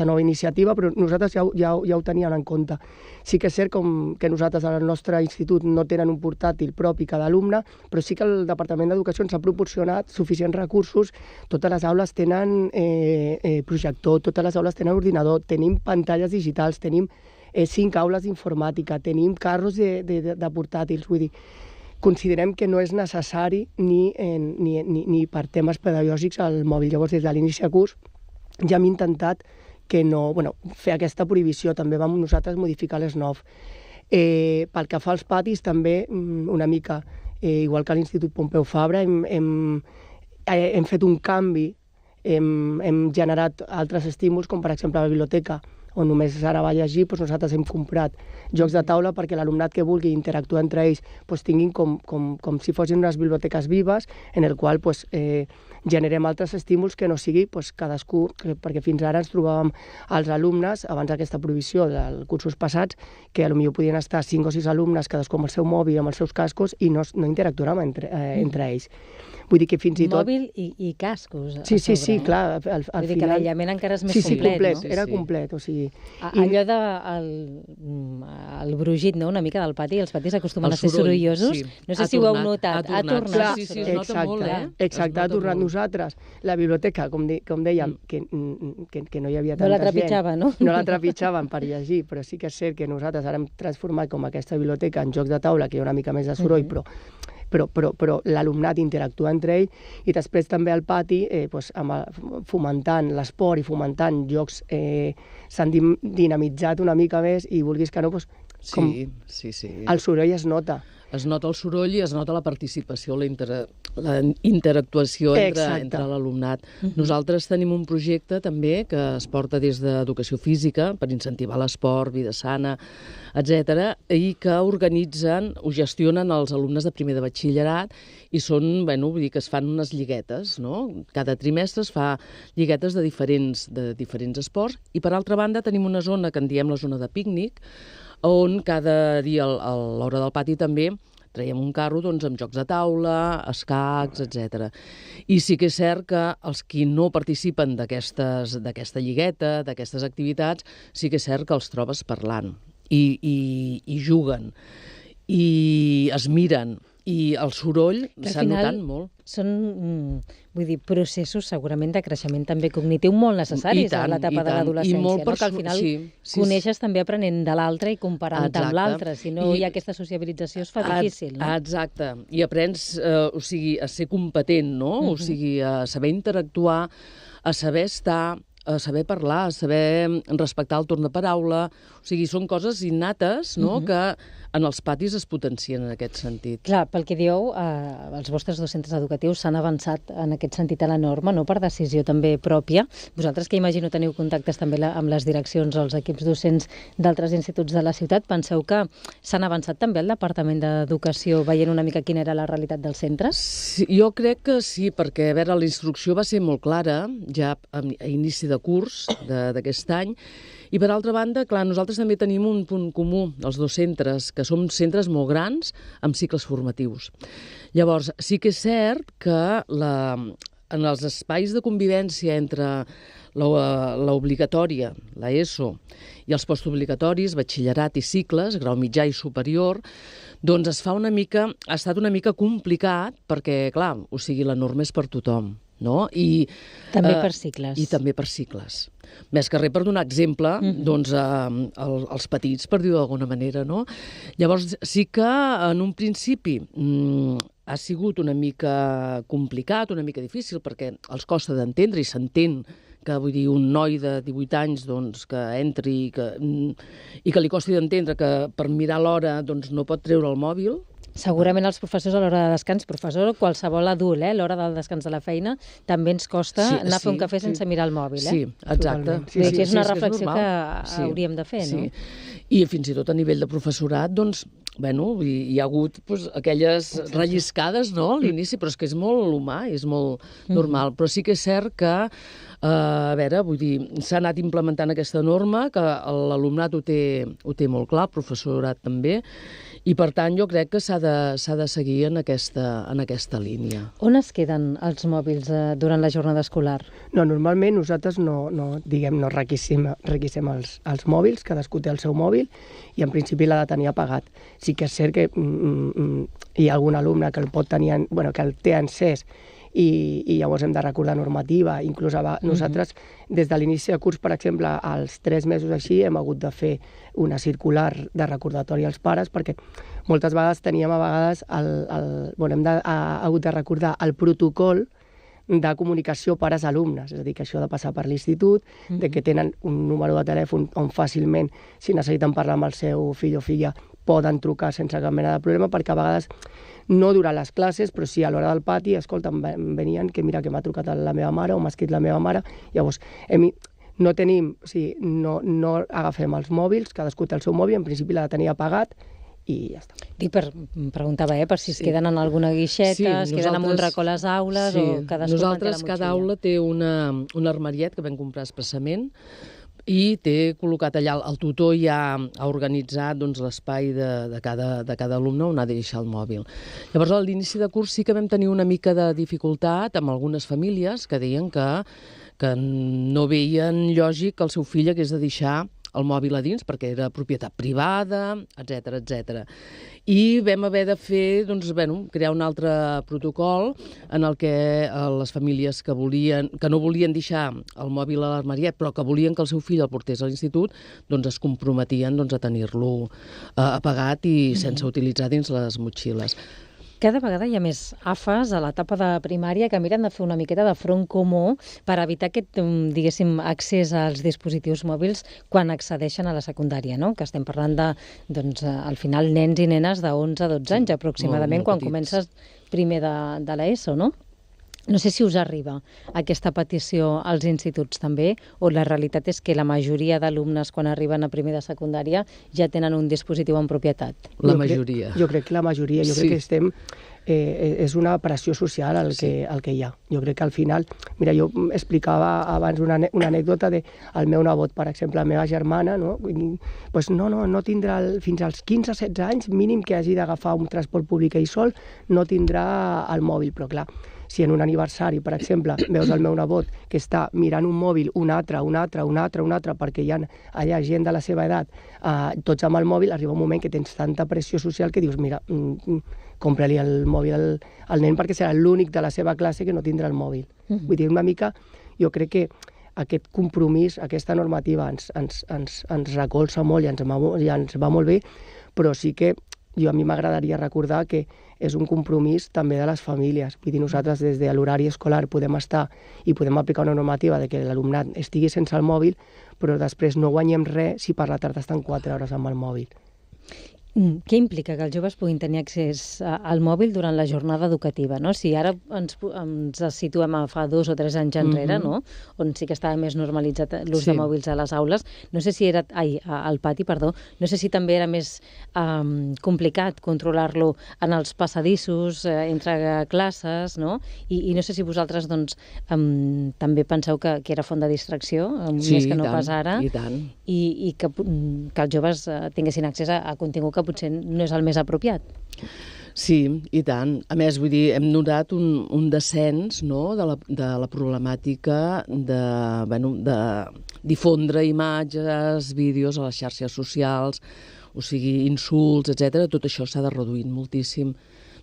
nova iniciativa, però nosaltres ja ho teníem en compte. Sí que és cert que nosaltres al nostre institut no tenen un portàtil propi cada alumne, però sí que el Departament d'Educació ens ha proporcionat suficients recursos. Totes les aules tenen projector, totes les aules tenen ordinador, tenim pantalles digitals, tenim 5 aules d'informàtica, tenim carros de portàtils, vull dir, considerem que no és necessari ni per temes pedagògics el mòbil. Llavors, des de l'inici de curs, ja hem intentat fer aquesta prohibició. També vam nosaltres modificar les 9. Pel que fa als patis, també una mica, igual que a l'Institut Pompeu Fabra, hem fet un canvi, hem generat altres estímuls, com per exemple la biblioteca, on només ara va llegir, nosaltres hem comprat jocs de taula perquè l'alumnat que vulgui interactuar entre ells tinguin com si fossin unes biblioteques vives, en el qual generem altres estímuls que no sigui cadascú, perquè fins ara ens trobàvem els alumnes, abans d'aquesta prohibició dels cursos passats, que potser podien estar 5 o 6 alumnes, cadascú amb el seu mòbil, amb els seus cascos, i no interactuàvem entre ells. Vull dir que fins i tot... Mòbil i cascos. Sí, clar. Al final... Vull dir que l'aïllament encara és més complet, no? Sí, complet, era complet, o sigui... Allò del brugit, no?, una mica del pati, els patis acostumen a ser sorollosos. No sé si ho heu notat. Ha tornat. Sí, es nota molt, Exacte, ha tornat. Nosaltres, la biblioteca, com dèiem, que no hi havia tanta gent... No la trepitjaven, no? No la trepitjaven per llegir, però sí que és cert que nosaltres ara hem transformat com aquesta biblioteca en jocs de taula, que hi ha una mica més de soroll, però l'alumnat interactua entre ell, i després també al pati, fomentant l'esport i fomentant jocs, s'han dinamitzat una mica més, i vulguis que no, el soroll es nota. Es nota el soroll i es nota la participació, la interactuació entre l'alumnat. Nosaltres tenim un projecte també que es porta des d'Educació Física per incentivar l'esport, vida sana, etc., i que organitzen o gestionen els alumnes de primer de batxillerat, i són, vull dir que es fan unes lliguetes, no? Cada trimestre es fa lliguetes de diferents esports, i per altra banda tenim una zona que en diem la zona de pícnic, on cada dia a l'hora del pati també traiem un carro amb jocs de taula, escacs, etc. I sí que és cert que els qui no participen d'aquesta lligueta, d'aquestes activitats, sí que és cert que els trobes parlant i juguen i es miren, i el soroll s'ha notat molt. Són, processos segurament de creixement també cognitiu molt necessaris a l'etapa de l'adolescència, no? Que al final coneixes també aprenent de l'altre i comparant amb l'altre. Si no hi ha aquesta sociabilització es fa difícil, no? Exacte. I aprens a ser competent, no? O sigui, a saber interactuar, a saber estar, a saber parlar, a saber respectar el torn de paraula. O sigui, són coses innates, no?, que en els patis es potencien en aquest sentit. Clar, pel que dieu, els vostres 2 centres educatius s'han avançat en aquest sentit a la norma, no?, per decisió també pròpia. Vosaltres, que imagino teniu contactes també amb les direccions o els equips docents d'altres instituts de la ciutat, penseu que s'han avançat també al Departament d'Educació veient una mica quina era la realitat dels centres? Sí, jo crec que sí, perquè, a veure, la instrucció va ser molt clara ja a inici de curs d'aquest any. I, per altra banda, clar, nosaltres també tenim un punt comú, els 2 centres, que som centres molt grans amb cicles formatius. Llavors, sí que és cert que en els espais de convivència entre l'obligatòria, l'ESO, i els postobligatoris, batxillerat i cicles, grau mitjà i superior, doncs ha estat una mica complicat perquè, clar, o sigui, la norma és per tothom, no? I també per cicles. I també per cicles. Més que res per donar exemple, doncs, als petits, per dir-ho d'alguna manera, no? Llavors, sí que en un principi ha sigut una mica complicat, una mica difícil, perquè els costa d'entendre i s'entén que, vull dir, un noi de 18 anys doncs, que entri i que li costi d'entendre que per mirar l'hora doncs, no pot treure el mòbil. Segurament els professors a l'hora de descans, professor, qualsevol adult, a l'hora del descans de la feina, també ens costa anar a fer un cafè sense mirar el mòbil. Sí, exacte. És una reflexió que hauríem de fer, no? I fins i tot a nivell de professorat, doncs, bueno, hi ha hagut aquelles relliscades, no?, a l'inici, però és que és molt humà, és molt normal. Però sí que és cert que, a veure, vull dir, s'ha anat implementant aquesta norma, que l'alumnat ho té molt clar, el professorat també, i per tant jo crec que s'ha de seguir en aquesta línia. On es queden els mòbils durant la jornada escolar? No, normalment nosaltres no requisem els mòbils, cadascú té el seu mòbil i en principi l'ha de tenir apagat. Sí que és cert que hi ha algun alumne que el pot tenir, que el té encès i llavors hem de recordar normativa. Inclús nosaltres, des de l'inici de curs, per exemple, als 3 mesos així, hem hagut de fer una circular de recordatori als pares, perquè moltes vegades teníem hem hagut de recordar el protocol de comunicació pares-alumnes, és a dir, que això ha de passar per l'institut, de que tenen un número de telèfon on fàcilment, si necessiten parlar amb el seu fill o filla, poden trucar sense cap mena de problema, perquè a vegades no durant les classes, però sí a l'hora del pati, escolta, em venien que mira que m'ha trucat la meva mare o m'ha escrit la meva mare, llavors no agafem els mòbils, cadascú té el seu mòbil, en principi l'ha de tenir apagat i ja està. Preguntava, per si es queden en alguna guixeta, es queden en un racó a les aules o cadascú manté la motxilla. Nosaltres, cada aula té un armariet que vam comprar expressament i té col·locat allà, el tutor ja ha organitzat l'espai de cada alumne on ha de deixar el mòbil. Llavors, a l'inici de curs sí que vam tenir una mica de dificultat amb algunes famílies que deien que no veien lògic que el seu fill hagués de deixar el mòbil a dins perquè era propietat privada, etc. I vam haver de fer, crear un altre protocol en el que les famílies que no volien deixar el mòbil a l'armariet, però que volien que el seu fill el portés a l'institut, es comprometien a tenir-lo apagat i sense utilitzar dins les motxilles. Cada vegada hi ha més AFAs a l'etapa de primària que miren de fer una miqueta de front comú per evitar aquest, accés als dispositius mòbils quan accedeixen a la secundària, no? Que estem parlant de, al final, nens i nenes de 11 a 12 anys aproximadament, quan comences primer de l'ESO, no? No sé si us arriba aquesta petició als instituts també, o la realitat és que la majoria d'alumnes quan arriben a primer de secundària ja tenen un dispositiu en propietat. La majoria. Jo crec que la majoria, crec que estem... és una pressió social el que hi ha. Jo crec que al final... Mira, jo explicava abans una anècdota del meu nebot, per exemple, la meva germana, no tindrà fins als 15-16 anys, mínim que hagi d'agafar un transport públic ell sol, no tindrà el mòbil, però clar, si en un aniversari, per exemple, veus el meu nebot que està mirant un mòbil un altre, perquè hi ha allà gent de la seva edat, tots amb el mòbil, arriba un moment que tens tanta pressió social que dius, mira, compra-li el mòbil al nen perquè serà l'únic de la seva classe que no tindrà el mòbil. Vull dir, una mica, jo crec que aquest compromís, aquesta normativa ens recolza molt i ens va molt bé, però sí que a mi m'agradaria recordar que és un compromís també de les famílies. Vull dir, nosaltres des de l'horari escolar podem estar i podem aplicar una normativa de que l'alumnat estigui sense el mòbil, però després no guanyem res si per la tarda estan 4 hores amb el mòbil. Què implica que els joves puguin tenir accés al mòbil durant la jornada educativa? No? Si ara ens situem a fa 2 o 3 anys enrere, no? On sí que estava més normalitzat l'ús de mòbils a les aules, no sé si era al pati, no sé si també era més complicat controlar-lo en els passadissos, entre classes, no? I no sé si vosaltres també penseu que era font de distracció, més que no pas ara, i que els joves tinguessin accés a contingut que potser no és el més apropiat. Sí, i tant. A més, vull dir, hem notat un descens de la problemàtica de difondre imatges, vídeos a les xarxes socials, o sigui, insults, etc. Tot això s'ha de reduir moltíssim,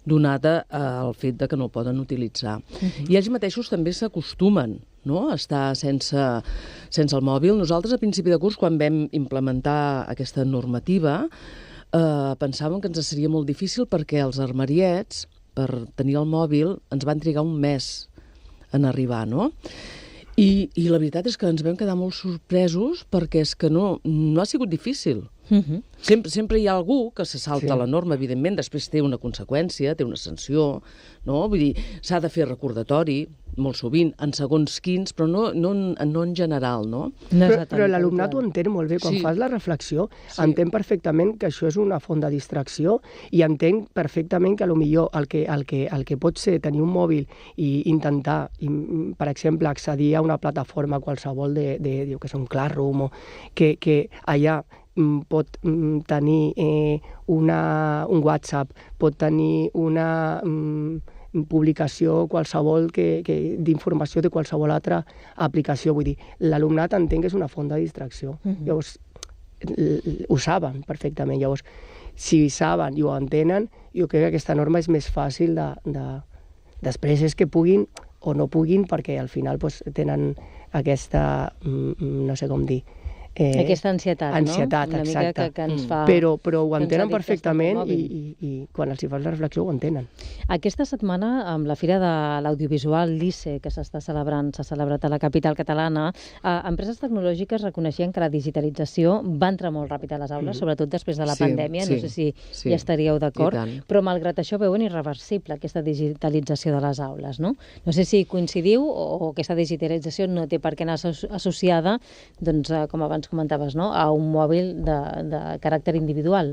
donat el fet que no el poden utilitzar. I ells mateixos també s'acostumen a estar sense el mòbil. Nosaltres, a principi de curs, quan vam implementar aquesta normativa, pensàvem que ens seria molt difícil perquè els armariets per tenir el mòbil, ens van trigar un mes en arribar, no? I la veritat és que ens vam quedar molt sorpresos perquè és que no ha sigut difícil. Sempre hi ha algú que se salta la norma, evidentment, després té una conseqüència, té una sanció, no? Vull dir, s'ha de fer recordatori, molt sovint, en segons quins, però no en general, no? Però l'alumnat ho entén molt bé. Quan fas la reflexió, entén perfectament que això és una font de distracció i entenc perfectament que potser el que pot ser tenir un mòbil i intentar, per exemple, accedir a una plataforma qualsevol de que és un Classroom, o que allà pot tenir un WhatsApp, pot tenir una publicació qualsevol d'informació de qualsevol altra aplicació. Vull dir, l'alumnat entén que és una font de distracció. Llavors, ho saben perfectament. Llavors, si saben i ho entenen, jo crec que aquesta norma és més fàcil després és que puguin o no puguin, perquè al final tenen aquesta, no sé com dir, aquesta ansietat, no? Ansietat, una mica exacte. que ens fa... Però ho entenen perfectament i quan els hi fas la reflexió ho entenen. Aquesta setmana, amb la Fira de l'Audiovisual l'ICE, que s'ha celebrat a la capital catalana, empreses tecnològiques reconeixien que la digitalització va entrar molt ràpid a les aules, sobretot després de la pandèmia, no sé si hi estaríeu d'acord, però malgrat això veuen irreversible aquesta digitalització de les aules, no? No sé si coincidiu o aquesta digitalització no té per què anar associada, doncs, com abans comentaves, no?, a un mòbil de caràcter individual.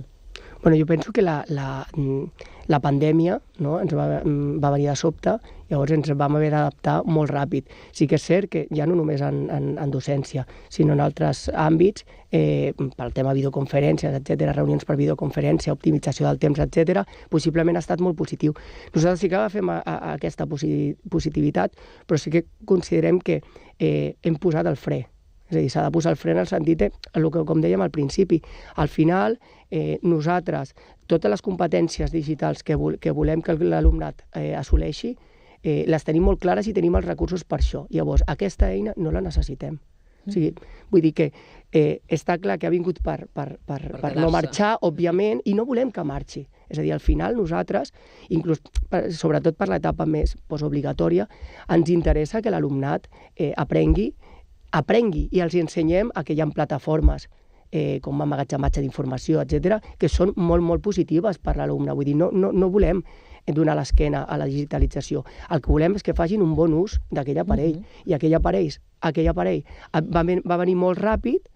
Bueno, jo penso que la pandèmia, no, ens va venir de sobte, llavors ens vam haver d'adaptar molt ràpid. Sí que és cert que ja no només en docència, sinó en altres àmbits, pel tema videoconferències, etc., reunions per videoconferència, optimització del temps, etc., possiblement ha estat molt positiu. Nosaltres sí que agafem aquesta positivitat, però sí que considerem que hem posat el fre. És a dir, s'ha de posar el fre en el sentit, com dèiem al principi, al final nosaltres, totes les competències digitals que volem que l'alumnat assoleixi, les tenim molt clares i tenim els recursos per això. Llavors, aquesta eina no la necessitem. O sigui, vull dir que està clar que ha vingut per no marxar, òbviament, i no volem que marxi. És a dir, al final nosaltres, inclús sobretot per l'etapa més postobligatòria, ens interessa que l'alumnat aprengui i els ensenyem que hi ha plataformes com emmagatzematge d'informació, etc., que són molt, molt positives per l'alumne. Vull dir, no volem donar l'esquena a la digitalització. El que volem és que facin un bon ús d'aquell aparell. I aquell aparell va venir molt ràpid,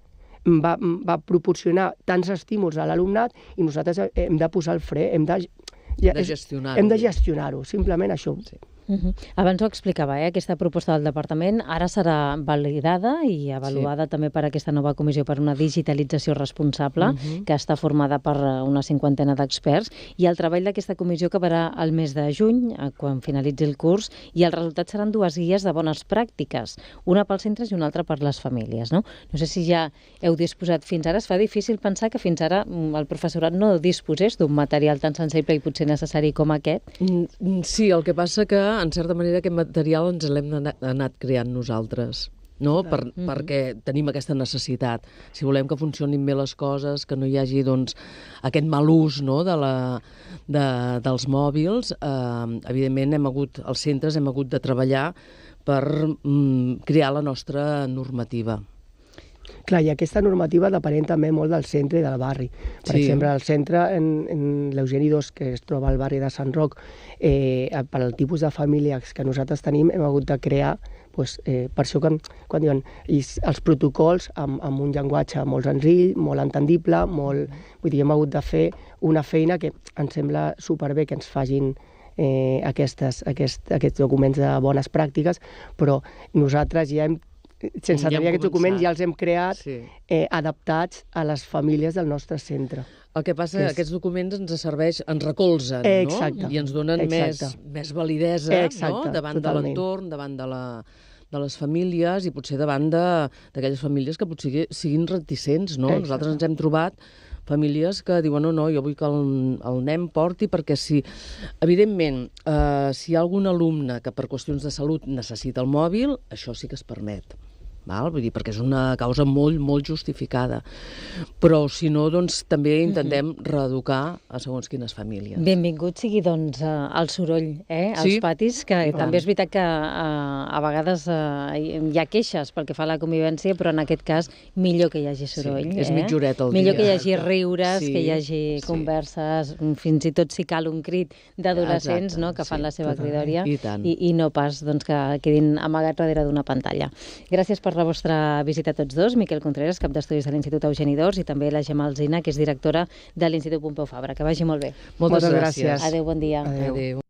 va proporcionar tants estímuls a l'alumnat i nosaltres hem de posar el fre, hem de gestionar-ho, simplement això. Abans ho explicava, aquesta proposta del Departament ara serà validada i avaluada també per aquesta nova comissió per una digitalització responsable, que està formada per una 50 d'experts, i el treball d'aquesta comissió acabarà el mes de juny, quan finalitzi el curs, i els resultats seran 2 guies de bones pràctiques, una pels centres i una altra per les famílies, no? No sé si ja heu disposat fins ara. Es fa difícil pensar que fins ara el professorat no disposés d'un material tan sensible i potser necessari com aquest? Sí, el que passa que en certa manera aquest material ens l'hem anat creant nosaltres, no? Perquè tenim aquesta necessitat. Si volem que funcionin bé les coses, que no hi hagi aquest mal ús, no, dels mòbils, evidentment els centres hem hagut de treballar per crear la nostra normativa. Clar, i aquesta normativa depenent també molt del centre i del barri. Per exemple, el centre, en l'Eugeni II, que es troba al barri de Sant Roc, per al tipus de famílies que nosaltres tenim, hem hagut de crear, per això quan diuen els protocols amb un llenguatge molt senzill, molt entendible, vull dir, hem hagut de fer una feina que ens sembla superbé que ens facin aquests documents de bones pràctiques, però nosaltres ja sense tenir aquests documents ja els hem creat adaptats a les famílies del nostre centre. El que passa és que aquests documents ens serveix, ens recolzen, no? I ens donen més validesa davant de l'entorn, davant de les famílies i potser davant d'aquelles famílies que potser siguin reticents, no? Nosaltres ens hem trobat famílies que diuen no, jo vull que el nen porti, perquè evidentment, si hi ha algun alumne que per qüestions de salut necessita el mòbil, això sí que es permet. Vull dir, perquè és una causa molt, molt justificada. Però, si no, doncs, també intentem reeducar a segons quines famílies. Benvingut sigui, doncs, el soroll, als patis, que també és veritat que a vegades hi ha queixes pel que fa a la convivència, però en aquest cas millor que hi hagi soroll. És mitjoret al dia. Millor que hi hagi riures, que hi hagi converses, fins i tot si cal un crit d'adolescents que fan la seva cridòria i no pas que quedin amagats darrere d'una pantalla. Gràcies per la vostra visita a tots dos. Miquel Contreras, cap d'estudis de l'Institut Eugeni d'Ors, i també la Gemma Alsina, que és directora de l'Institut Pompeu Fabra. Que vagi molt bé. Moltes gràcies. Adéu, bon dia. Adéu.